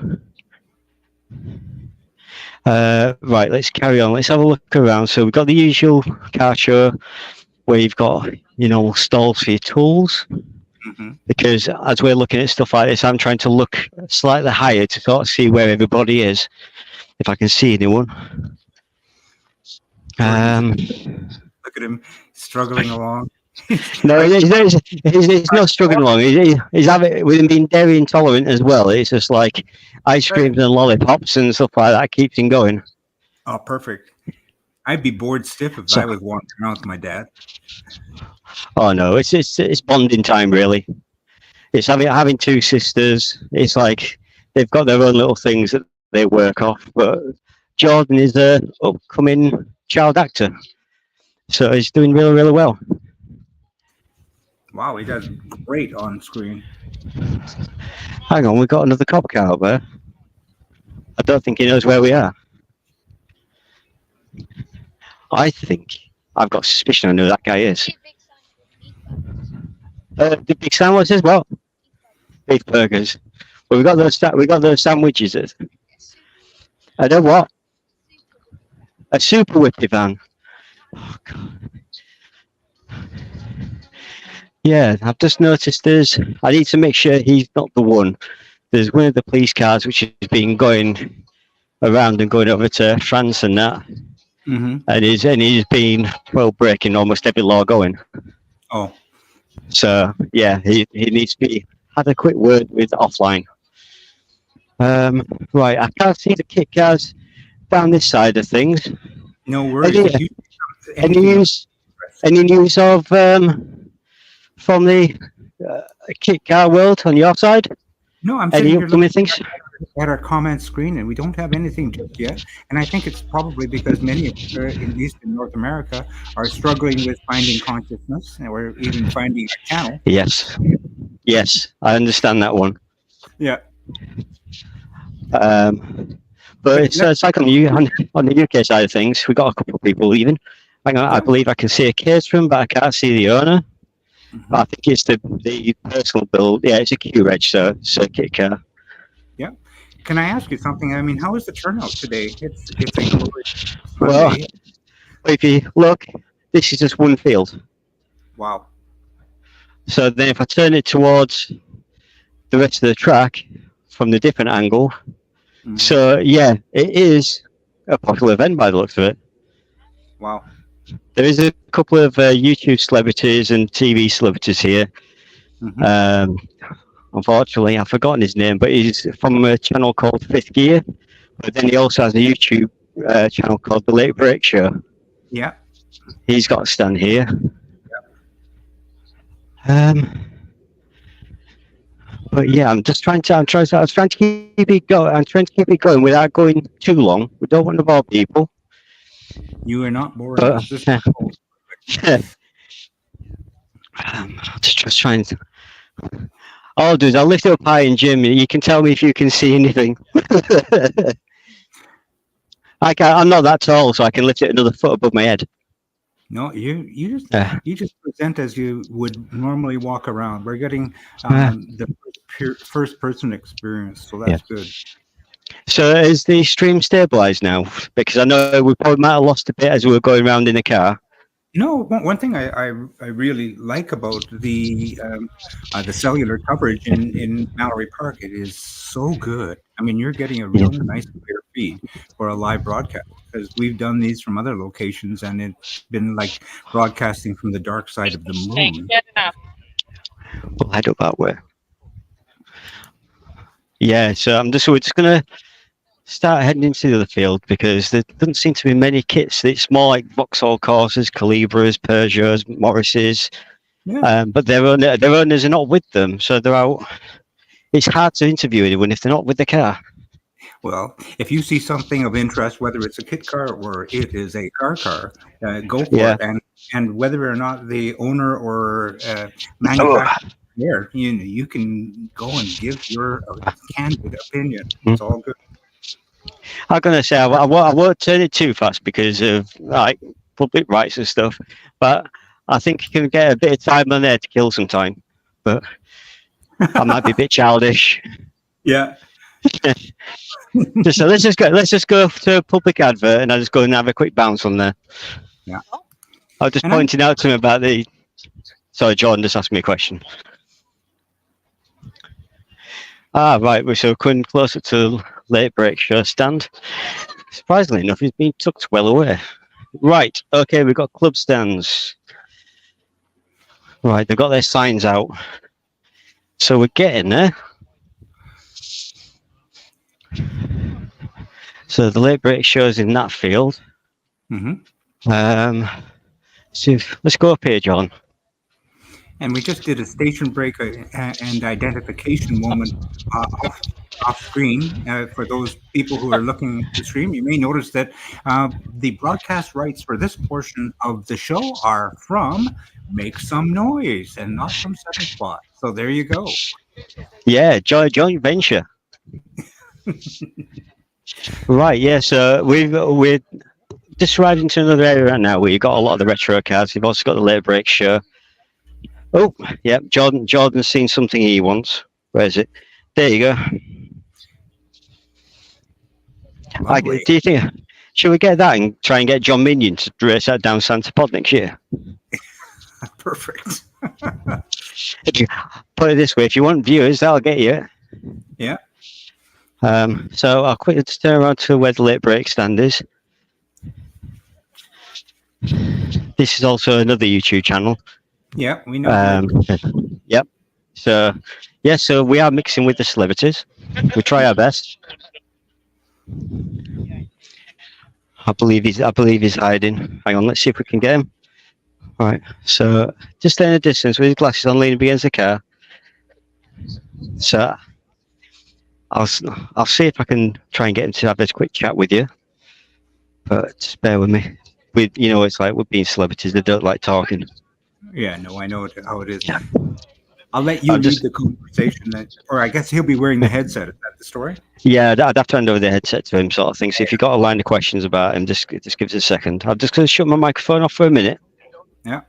[SPEAKER 1] Right, let's carry on. Let's have a look around. So we've got the usual car show where you've got, stalls for your tools.
[SPEAKER 2] Mm-hmm.
[SPEAKER 1] Because as we're looking at stuff like this, I'm trying to look slightly higher to sort of see where everybody is, if I can see anyone.
[SPEAKER 2] Look at him struggling along.
[SPEAKER 1] No, he's not struggling along. He's having, with him being dairy intolerant as well. It's just like ice creams and lollipops and stuff like that keeps him going.
[SPEAKER 2] Oh, perfect. I'd be bored stiff if I was walking around with my dad.
[SPEAKER 1] Oh no, it's bonding time really. It's having two sisters. It's like they've got their own little things that they work off. But Jordan is an upcoming child actor, so he's doing really, really well.
[SPEAKER 2] Wow, he does great on screen.
[SPEAKER 1] Hang on, we've got another cop car up there. I don't think he knows where we are. I think I've got a suspicion I know who that guy is. The big sandwich as well. Beef burgers. Well, we got those sandwiches. I know what. A super whippy van. Oh God. Yeah, I've just noticed I need to make sure he's not the one. There's one of the police cars which has been going around and going over to France and that.
[SPEAKER 2] Mm-hmm.
[SPEAKER 1] and he's been breaking almost every law going.
[SPEAKER 2] Oh,
[SPEAKER 1] So yeah, he needs to be had a quick word with offline. Right, I can't see the kit cars down this side of things.
[SPEAKER 2] no worries.
[SPEAKER 1] Any
[SPEAKER 2] If you
[SPEAKER 1] any
[SPEAKER 2] anything of
[SPEAKER 1] news?
[SPEAKER 2] interest.
[SPEAKER 1] Any news of from the kit car world on your side?
[SPEAKER 2] No, I'm
[SPEAKER 1] Any
[SPEAKER 2] sitting here
[SPEAKER 1] upcoming
[SPEAKER 2] looking
[SPEAKER 1] things?
[SPEAKER 2] at our comment screen, and we don't have anything just yet. And I think it's probably because many of us in at least in North America are struggling with finding consciousness, or even finding a channel.
[SPEAKER 1] Yes, yes, I understand that one.
[SPEAKER 2] Yeah.
[SPEAKER 1] But it's like on the UK side of things, we got a couple of people leaving. Hang on, I
[SPEAKER 2] Yeah.
[SPEAKER 1] believe I can see a Caterham, but I can't see the owner.
[SPEAKER 2] Mhm.
[SPEAKER 1] But I think it's the personal build. Yeah, it's a Q-Reg, so it's a kit car.
[SPEAKER 2] Yeah. Can I ask you something? I mean, how is the turnout today? It's a glorious
[SPEAKER 1] Well,
[SPEAKER 2] Sunday.
[SPEAKER 1] if you look, this is just one field.
[SPEAKER 2] Wow.
[SPEAKER 1] So then if I turn it towards the rest of the track from the different angle,
[SPEAKER 2] Mhm.
[SPEAKER 1] so yeah, it is a popular event by the looks of it.
[SPEAKER 2] Wow.
[SPEAKER 1] There is a couple of YouTube celebrities and TV celebrities here.
[SPEAKER 2] Mhm.
[SPEAKER 1] Unfortunately, I've forgotten his name, but he's from a channel called Fifth Gear. But then he also has a YouTube channel called The Late Break Show.
[SPEAKER 2] Yeah.
[SPEAKER 1] He's got a stand here. But yeah, I was trying to keep it going. I'm trying to keep it going without going too long. We don't want to bore people.
[SPEAKER 2] You are not boring
[SPEAKER 1] But
[SPEAKER 2] us. This
[SPEAKER 1] I'm just trying to. All I'll do is I'll lift it up high in Jim. You can tell me if you can see anything. I'm not that tall, so I can lift it another foot above my head.
[SPEAKER 2] No, you just present as you would normally walk around. We're getting the first person experience, so that's good.
[SPEAKER 1] So is the stream stabilized now? Because I know we probably might have lost a bit as we were going around in the car.
[SPEAKER 2] You know, one thing I really like about the cellular coverage in Mallory Park, it is so good. I mean, you're getting a real nice clear feed for a live broadcast, because we've done these from other locations, and it's been like broadcasting from the dark side of the moon.
[SPEAKER 1] Well, I don't know that way. Yeah, so we're just gonna start heading into the other field, because there doesn't seem to be many kits. It's more like Vauxhall Corsas, Calibras, Peugeots, Morrises.
[SPEAKER 2] Yeah.
[SPEAKER 1] But their owners are not with them, so they're out. It's hard to interview anyone if they're not with the car.
[SPEAKER 2] Well, if you see something of interest, whether it's a kit car or it is a car, go for it. And whether or not the owner or manufacturer there, you can go and give your candid opinion. It's all good.
[SPEAKER 1] I'm gonna say I won't turn it too fast because of like public rights and stuff, but I think you can get a bit of time on there to kill some time. But I might be a bit childish.
[SPEAKER 2] Yeah.
[SPEAKER 1] So let's just go to a public advert, and I'll just go and have a quick bounce on there.
[SPEAKER 2] Yeah.
[SPEAKER 1] I was just pointing out to him about the. Sorry, Jordan just asked me a question. Right. We're coming closer to Late Break Show stand. Surprisingly enough, he's been tucked well away. Right. Okay, we've got club stands. Right, they've got their signs out. So we're getting there. So the Late Break Show's in that field.
[SPEAKER 2] Mm-hmm.
[SPEAKER 1] So let's go up here, John.
[SPEAKER 2] And we just did a station break and identification moment off screen. For those people who are looking at the stream, you may notice that the broadcast rights for this portion of the show are from Make Some Noise and not from Seven Spot. So there you go.
[SPEAKER 1] Yeah, joint venture. Right, yeah, so we're just arrived into another area right now where you've got a lot of the retro cars. You've also got the Late Break Show. Oh, yeah, Jordan's seen something he wants. Where is it? There you go. Do you think, should we get that and try and get John Minion to race that down Santa Pod next year?
[SPEAKER 2] Perfect.
[SPEAKER 1] If you put it this way, if you want viewers, that'll get you.
[SPEAKER 2] Yeah.
[SPEAKER 1] So I'll quickly just turn around to where the Late Break stand is. This is also another YouTube channel.
[SPEAKER 2] Yeah, we know.
[SPEAKER 1] Yep. So, yeah, so we are mixing with the celebrities. We try our best. I believe he's hiding. Hang on, let's see if we can get him. All right. So, just stay in a distance with his glasses on, leaning against the car. So, I'll see if I can try and get him to have this quick chat with you. But just bear with me. It's like we're being celebrities. They don't like talking.
[SPEAKER 2] Yeah, no, I know how it is.
[SPEAKER 1] Yeah.
[SPEAKER 2] I'll let you lead the conversation, or I guess he'll be wearing the headset. Is that the story?
[SPEAKER 1] Yeah, I'd have to hand over the headset to him, sort of thing. So if you've got a line of questions about him, just give us a second. I'm just going to shut my microphone off for a minute.
[SPEAKER 2] Yeah.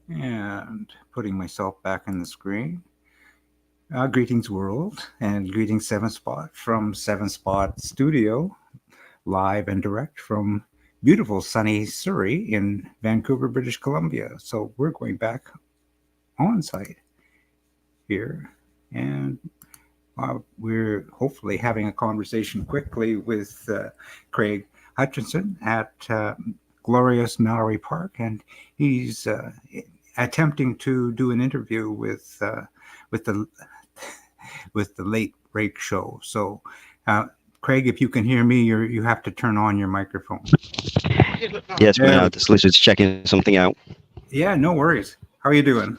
[SPEAKER 2] And putting myself back on the screen. Greetings, world, and greetings, Seven Spot, from Seven Spot Studio, live and direct from beautiful sunny Surrey in Vancouver, British Columbia. So we're going back on site here, and we're hopefully having a conversation quickly with Craig Hutchinson at glorious Mallory Park, and he's attempting to do an interview with the Late Break Show. So, Craig, if you can hear me, you have to turn on your microphone.
[SPEAKER 1] Yes, man. This lizard's checking something out.
[SPEAKER 2] Yeah, no worries. How are you doing?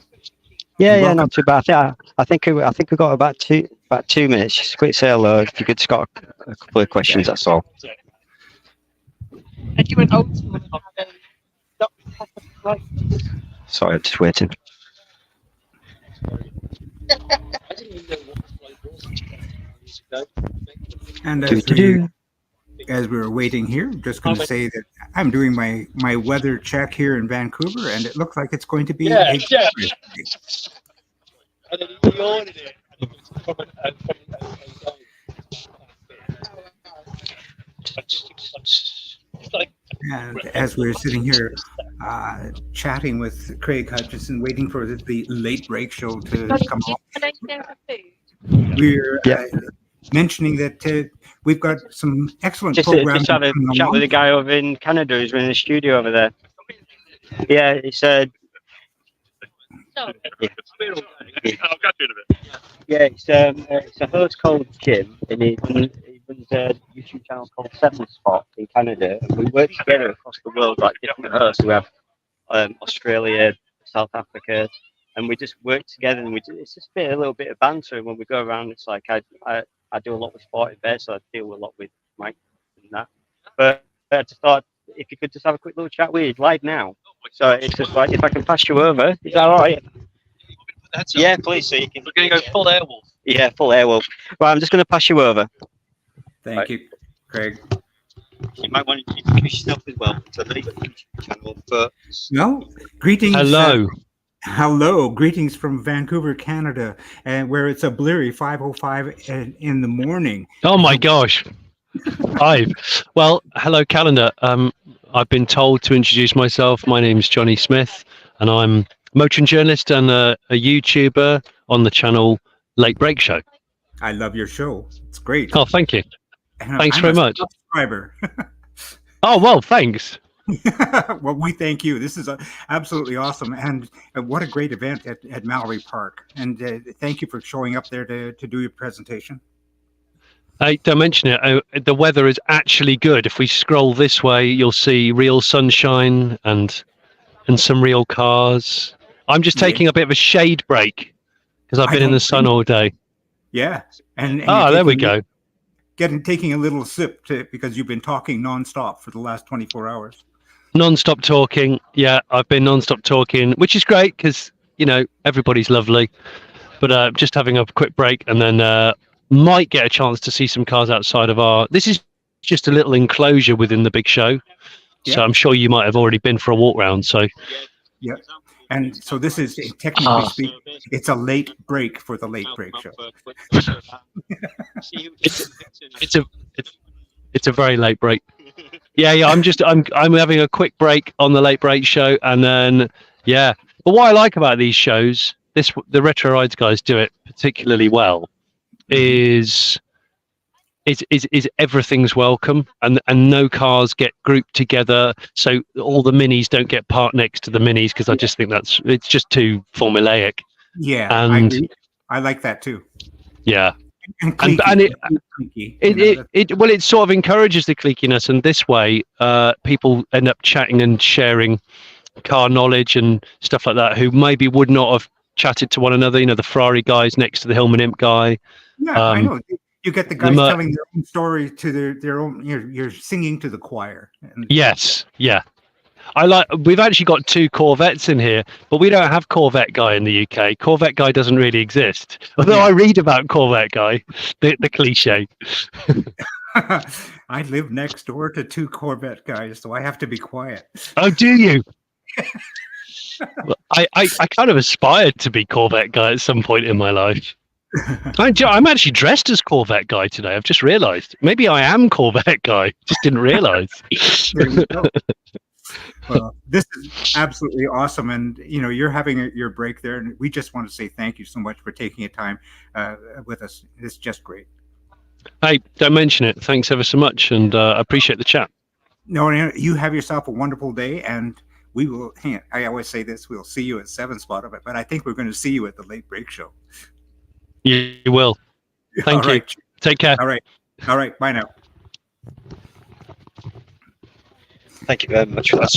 [SPEAKER 1] Yeah, not too bad. Yeah, I think we've got about 2 minutes. Just quick say hello. If you could just got a couple of questions, that's all. Sorry, I'm just waiting.
[SPEAKER 2] And as we were waiting here, I'm just going to say that I'm doing my weather check here in Vancouver, and it looks like it's going to be And as we're sitting here chatting with Craig Hutchinson, waiting for the Late Break Show to come on, we're mentioning that we've got some excellent programs.
[SPEAKER 1] Just had a chat with a guy over in Canada who's in the studio over there. Yeah, he said.
[SPEAKER 5] I'll catch you in a bit.
[SPEAKER 1] Yeah, it's a host called Jim, and he runs a YouTube channel called Seven Spot in Canada, and we work together across the world, like different hosts. We have Australia, South Africa, and we just work together, and it's just a little bit of banter. And when we go around, it's like I do a lot with sport in so I deal a lot with Mike and that. But I just thought if you could just have a quick little chat with you live now. So it's just like if I can pass you over, is that all right? Yeah, please. So you can.
[SPEAKER 5] We're going to go full Airwolf.
[SPEAKER 1] Yeah, full Airwolf. Right, I'm just going to pass you over.
[SPEAKER 2] Thank you, Craig.
[SPEAKER 1] You might want to introduce yourself as well to the YouTube channel. But
[SPEAKER 2] no, greetings.
[SPEAKER 6] Hello.
[SPEAKER 2] Hello, greetings from Vancouver, Canada, and where it's a bleary 5:05 in the morning.
[SPEAKER 6] Oh my gosh. Hi. Well, hello, calendar. I've been told to introduce myself. My name's Johnny Smith, and I'm a motion journalist and a YouTuber on the channel Late Break Show.
[SPEAKER 2] I love your show. It's great.
[SPEAKER 6] Oh, thank you.
[SPEAKER 2] And
[SPEAKER 6] Thanks
[SPEAKER 2] I'm
[SPEAKER 6] very
[SPEAKER 2] a
[SPEAKER 6] much.
[SPEAKER 2] Subscriber.
[SPEAKER 6] Oh, well, thanks.
[SPEAKER 2] Well, we thank you. This is absolutely awesome, and what a great event at Mallory Park. And thank you for showing up there to do your presentation.
[SPEAKER 6] Don't mention it. The weather is actually good. If we scroll this way, you'll see real sunshine and some real cars. I'm just taking a bit of a shade break because I've been in the sun all day.
[SPEAKER 2] Yeah, and
[SPEAKER 6] there we go.
[SPEAKER 2] Taking a little sip because you've been talking nonstop for the last 24 hours.
[SPEAKER 6] Non-stop talking. Yeah, I've been non-stop talking, which is great because everybody's lovely. But just having a quick break and then might get a chance to see some cars outside of our. This is just a little enclosure within the big show, so I'm sure you might have already been for a walk round. So.
[SPEAKER 2] Yeah. And so this is, technically speaking, it's a late break for the Late Break Show.
[SPEAKER 6] It's a very late break. Yeah. I'm having a quick break on the Late Break Show, and then But what I like about these shows, the Retro Rides guys do it particularly well, is is everything's welcome, and no cars get grouped together, so all the minis don't get parked next to the minis, because I just think it's just too formulaic.
[SPEAKER 2] Yeah,
[SPEAKER 6] And
[SPEAKER 2] I agree. I like that too.
[SPEAKER 6] Yeah.
[SPEAKER 2] And
[SPEAKER 6] And
[SPEAKER 2] cliquey,
[SPEAKER 6] it sort of encourages the cliquiness, and this way people end up chatting and sharing car knowledge and stuff like that, who maybe would not have chatted to one another. The Ferrari guys next to the Hillman Imp guy.
[SPEAKER 2] Yeah, I know. You get the guys telling their own story to their own. You're singing to the choir.
[SPEAKER 6] Yes, yeah. We've actually got 2 Corvettes in here, but we don't have Corvette guy in the UK. Corvette guy doesn't really exist. Although I read about Corvette guy, the cliche.
[SPEAKER 2] I live next door to 2 Corvette guys, so I have to be quiet.
[SPEAKER 6] Oh, do you? I kind of aspired to be Corvette guy at some point in my life. I'm actually dressed as Corvette guy today. I've just realised. Maybe I am Corvette guy. Just didn't realise.
[SPEAKER 2] There you go. Well, this is absolutely awesome, and you're having your break there, and we just want to say thank you so much for taking a time with us. It's just great.
[SPEAKER 6] Hey, don't mention it. Thanks ever so much, and I appreciate the chat.
[SPEAKER 2] No, you have yourself a wonderful day, and we will. I always say this: we'll see you at 7 Spot of it, but I think we're going to see you at the Late Break Show.
[SPEAKER 6] You will. Thank you. Take care.
[SPEAKER 2] All right. Bye now.
[SPEAKER 1] Thank you very much for that.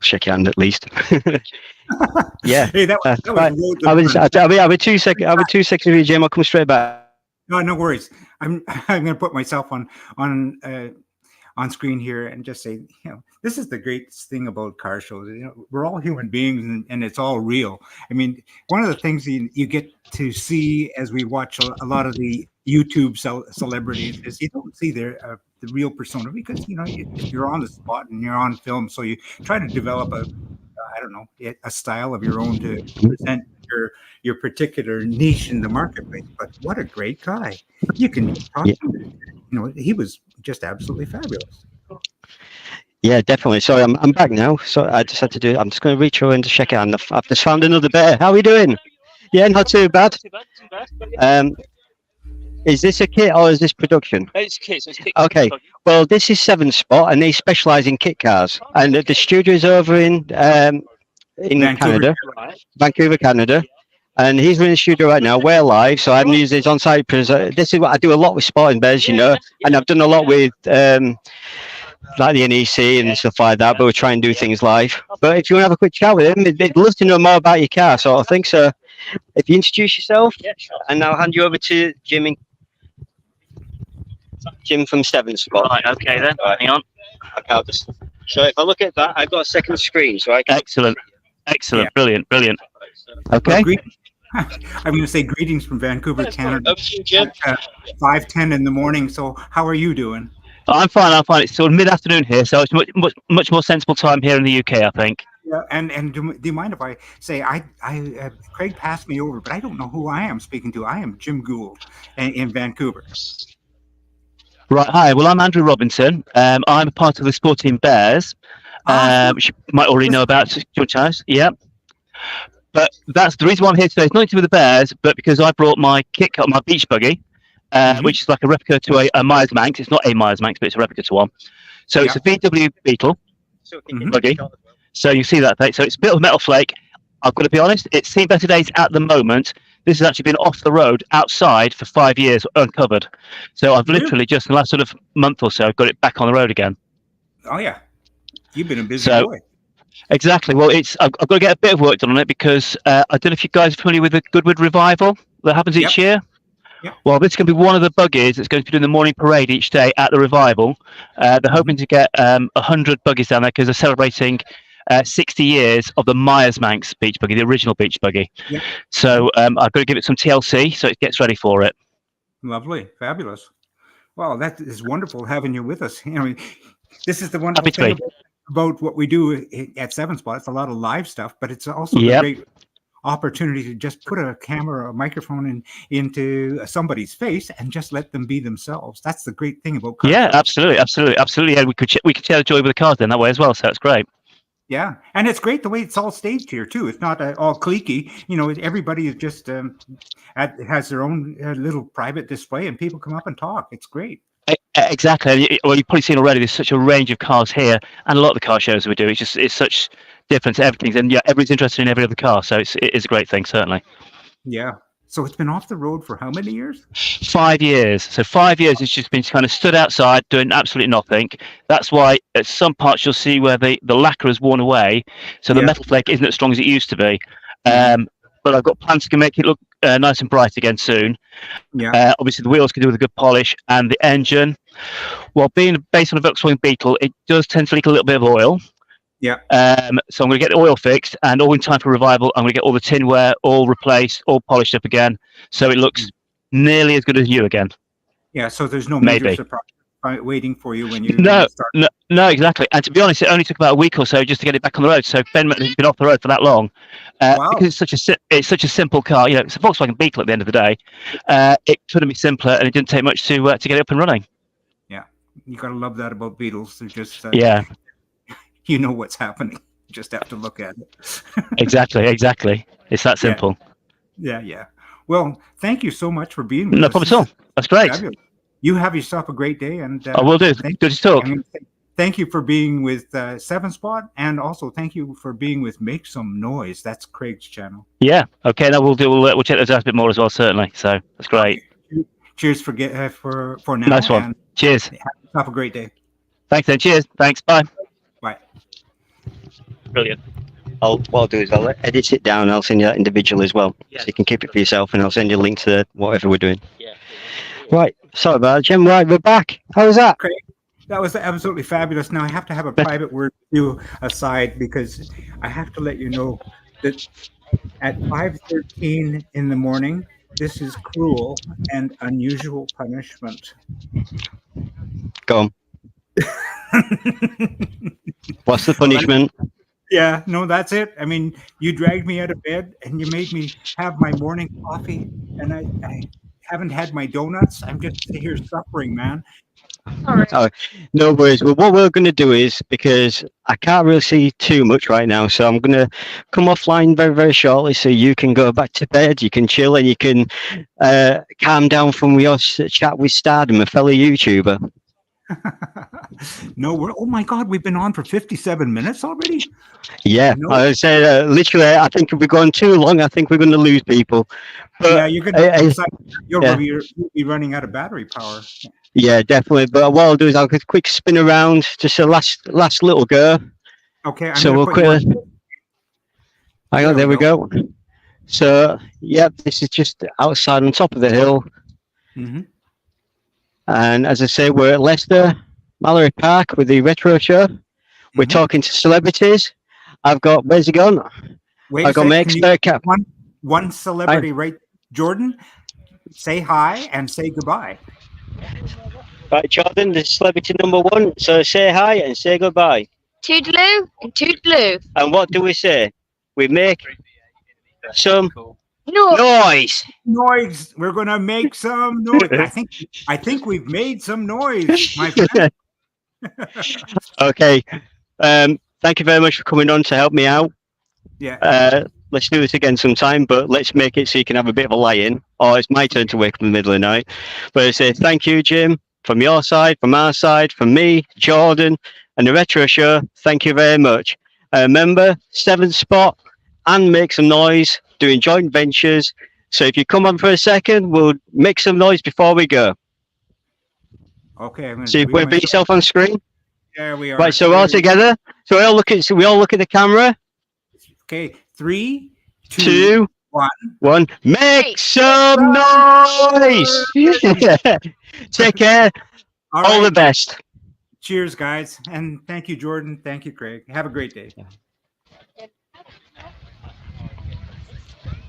[SPEAKER 1] Shake your hand at least. Yeah.
[SPEAKER 2] Hey, that was
[SPEAKER 1] right. I'll be 2 seconds. I'll be 2 seconds with you, Jim. I'll come straight back.
[SPEAKER 2] No worries. I'm going to put myself on screen here and just say, this is the greatest thing about car shows. We're all human beings, and it's all real. I mean, one of the things you get to see as we watch a lot of the YouTube celebrities is you don't see the real persona, because you're on the spot and you're on film, so you try to develop a style of your own to present your particular niche in the marketplace. But what a great guy! You can talk to him. He was just absolutely fabulous.
[SPEAKER 1] Yeah, definitely. Sorry, I'm back now. So I just had to do. I'm just going to reach over and to check it out. I've just found another bear. How are we doing? Yeah, not too bad. Is this a kit or is this production?
[SPEAKER 7] It's kit. So it's kit.
[SPEAKER 1] Okay. Well, this is 7 Spot, and they specialise in kit cars. And the studio is over in Canada, Vancouver, Canada. And he's in the studio right now. We're live, so I'm using his on-site. This is what I do a lot with sporting bears, and I've done a lot with like the NEC and stuff like that. But we're trying to do things live. But if you want to have a quick chat with him, they'd love to know more about your car, sort of thing. So if you introduce yourself, and I'll hand you over to Jim from 7 Spot.
[SPEAKER 7] Right. Okay then. Right. Hang on.
[SPEAKER 1] Okay, I'll just. So if I look at that, I've got a second screen, so I can.
[SPEAKER 7] Excellent.
[SPEAKER 2] Yeah.
[SPEAKER 7] Brilliant.
[SPEAKER 1] Okay.
[SPEAKER 2] Well, I'm going to say greetings from Vancouver, Canada. 5:10 in the morning. So how are you doing?
[SPEAKER 7] I'm fine. It's sort of mid-afternoon here, so it's much more sensible time here in the UK, I think.
[SPEAKER 2] Yeah, and do you mind if I say Craig passed me over, but I don't know who I am speaking to. I am Jim Gould in Vancouver.
[SPEAKER 7] Right. Hi. Well, I'm Andrew Robinson. I'm a part of the Sporting Bears, which you might already know about. Yeah. But that's the reason why I'm here today. It's not to with the Bears, but because I brought my kit car, my beach buggy, which is like a replica to a Myers Manx. It's not a Myers Manx, but it's a replica to one. So it's a VW Beetle buggy. So you see that. So it's built of metal flake. I've got to be honest, it's seen better days at the moment. This has actually been off the road outside for 5 years, uncovered. So I've literally just in the last sort of month or so got it back on the road again.
[SPEAKER 2] Oh yeah, you've been a busy boy.
[SPEAKER 7] Exactly. Well, I've got to get a bit of work done on it because I don't know if you guys are familiar with the Goodwood Revival that happens each year. Yep. Well, this is going to be one of the buggies that's going to be doing the morning parade each day at the Revival. They're hoping to get 100 buggies down there because they're celebrating 60 years of the Myers Manx beach buggy, the original beach buggy. Yep. So I've got to give it some TLC so it gets ready for it.
[SPEAKER 2] Lovely. Fabulous. Well, that is wonderful having you with us. This is the wonderful thing about what we do at 7 Spot. It's a lot of live stuff, but it's also a great opportunity to just put a camera or a microphone into somebody's face and just let them be themselves. That's the great thing about cars.
[SPEAKER 7] Yeah, absolutely. Yeah, we could share the joy with the cars then that way as well. So that's great.
[SPEAKER 2] Yeah, and it's great the way it's all staged here too. It's not all cliquey. You know, everybody is just has their own little private display, and people come up and talk. It's great.
[SPEAKER 7] Exactly. Well, you've probably seen already. There's such a range of cars here, and a lot of the car shows we do. It's such different everything, and yeah, everybody's interested in every other car. So it is a great thing, certainly.
[SPEAKER 2] Yeah. So it's been off the road for how many years?
[SPEAKER 7] 5 years. So 5 years it's just been kind of stood outside doing absolutely nothing. That's why at some parts you'll see where the lacquer has worn away, so the metal flake isn't as strong as it used to be. But I've got plans to make it look nice and bright again soon.
[SPEAKER 2] Yeah.
[SPEAKER 7] Obviously the wheels can do with a good polish, and the engine, well, being based on a Volkswagen Beetle, it does tend to leak a little bit of oil.
[SPEAKER 2] Yeah.
[SPEAKER 7] So I'm going to get the oil fixed, and all in time for revival. I'm going to get all the tinware all replaced, all polished up again, so it looks nearly as good as new again.
[SPEAKER 2] Yeah. So there's no major surprise waiting for you when you start.
[SPEAKER 7] No, exactly. And to be honest, it only took about a week or so just to get it back on the road. So Ben has been off the road for that long, because it's such a simple car. You know, it's a Volkswagen Beetle at the end of the day. It couldn't be simpler, and it didn't take much to get it up and running.
[SPEAKER 2] Yeah, you gotta love that about Beetles. They're just you know what's happening. You just have to look at it.
[SPEAKER 7] Exactly. It's that simple.
[SPEAKER 2] Yeah. Well, thank you so much for being with us.
[SPEAKER 7] No problem at all. That's great.
[SPEAKER 2] Fabulous. You have yourself a great day, and
[SPEAKER 7] I will do. Good to talk.
[SPEAKER 2] Thank you for being with 7 Spot, and also thank you for being with Make Some Noise. That's Craig's channel.
[SPEAKER 7] Yeah. Okay. Now we'll check those out a bit more as well. Certainly. So that's great.
[SPEAKER 2] Cheers for now.
[SPEAKER 7] Nice one. Cheers.
[SPEAKER 2] Have yourself a great day.
[SPEAKER 7] Thanks then. Cheers. Thanks. Bye.
[SPEAKER 2] Bye.
[SPEAKER 7] Brilliant.
[SPEAKER 1] What I'll do is I'll edit it down and I'll send you that individual as well.
[SPEAKER 7] Yeah.
[SPEAKER 1] So you can keep it for yourself, and I'll send you a link to whatever we're doing.
[SPEAKER 7] Yeah.
[SPEAKER 1] Right. Sorry about it, Jim. Right, we're back. How was that?
[SPEAKER 2] Craig, that was absolutely fabulous. Now I have to have a private word with you aside, because I have to let you know that at 5:13 in the morning, this is cruel and unusual punishment.
[SPEAKER 1] Go on. What's the punishment?
[SPEAKER 2] Yeah, no, that's it. I mean, you dragged me out of bed and you made me have my morning coffee, and I haven't had my donuts. I'm just here suffering, man.
[SPEAKER 1] Oh, no worries. Well, what we're going to do is, because I can't really see too much right now, so I'm going to come offline very, very shortly, so you can go back to bed, you can chill, and you can calm down from your chat with Stardom, a fellow YouTuber.
[SPEAKER 2] No, oh my God, we've been on for 57 minutes already?
[SPEAKER 1] Yeah,
[SPEAKER 2] no.
[SPEAKER 1] I would say literally, I think if we're going too long, I think we're going to lose people. But,
[SPEAKER 2] yeah, you're going to you'll be running out of battery power.
[SPEAKER 1] Yeah, definitely. But what I'll do is I'll get a quick spin around, just a last little go.
[SPEAKER 2] Okay.
[SPEAKER 1] So we'll quickly. Hang on, there we go. So, yep, this is just outside on top of the hill.
[SPEAKER 2] Mm-hmm.
[SPEAKER 1] And as I say, we're at Leicester, Mallory Park with the retro show. We're talking to celebrities. I've got, where's he gone? I've got my expert cap.
[SPEAKER 2] One celebrity, right? Jordan, say hi and say goodbye.
[SPEAKER 1] Right, Jordan, the celebrity number 1. So say hi and say goodbye.
[SPEAKER 3] Toodaloo and toodaloo.
[SPEAKER 1] And what do we say? We make some
[SPEAKER 3] noise.
[SPEAKER 2] Noise. We're gonna make some noise. I think we've made some noise, my friend.
[SPEAKER 1] Okay. Thank you very much for coming on to help me out.
[SPEAKER 2] Yeah.
[SPEAKER 1] Let's do this again sometime, but let's make it so you can have a bit of a lie-in. Or it's my turn to wake up in the middle of the night. But I say thank you, Jim, from your side, from our side, from me, Jordan, and the Retro Show. Thank you very much. Remember, 7 Spot and Make Some Noise, doing joint ventures. So if you come on for a second, we'll make some noise before we go.
[SPEAKER 2] Okay.
[SPEAKER 1] So you put yourself on screen.
[SPEAKER 2] There we are.
[SPEAKER 1] Right, so we're all together. So we all look at the camera.
[SPEAKER 2] Okay, 3,
[SPEAKER 1] 2, 1. Make some noise. Take care. All the best.
[SPEAKER 2] Cheers, guys, and thank you, Jordan. Thank you, Craig. Have a great day.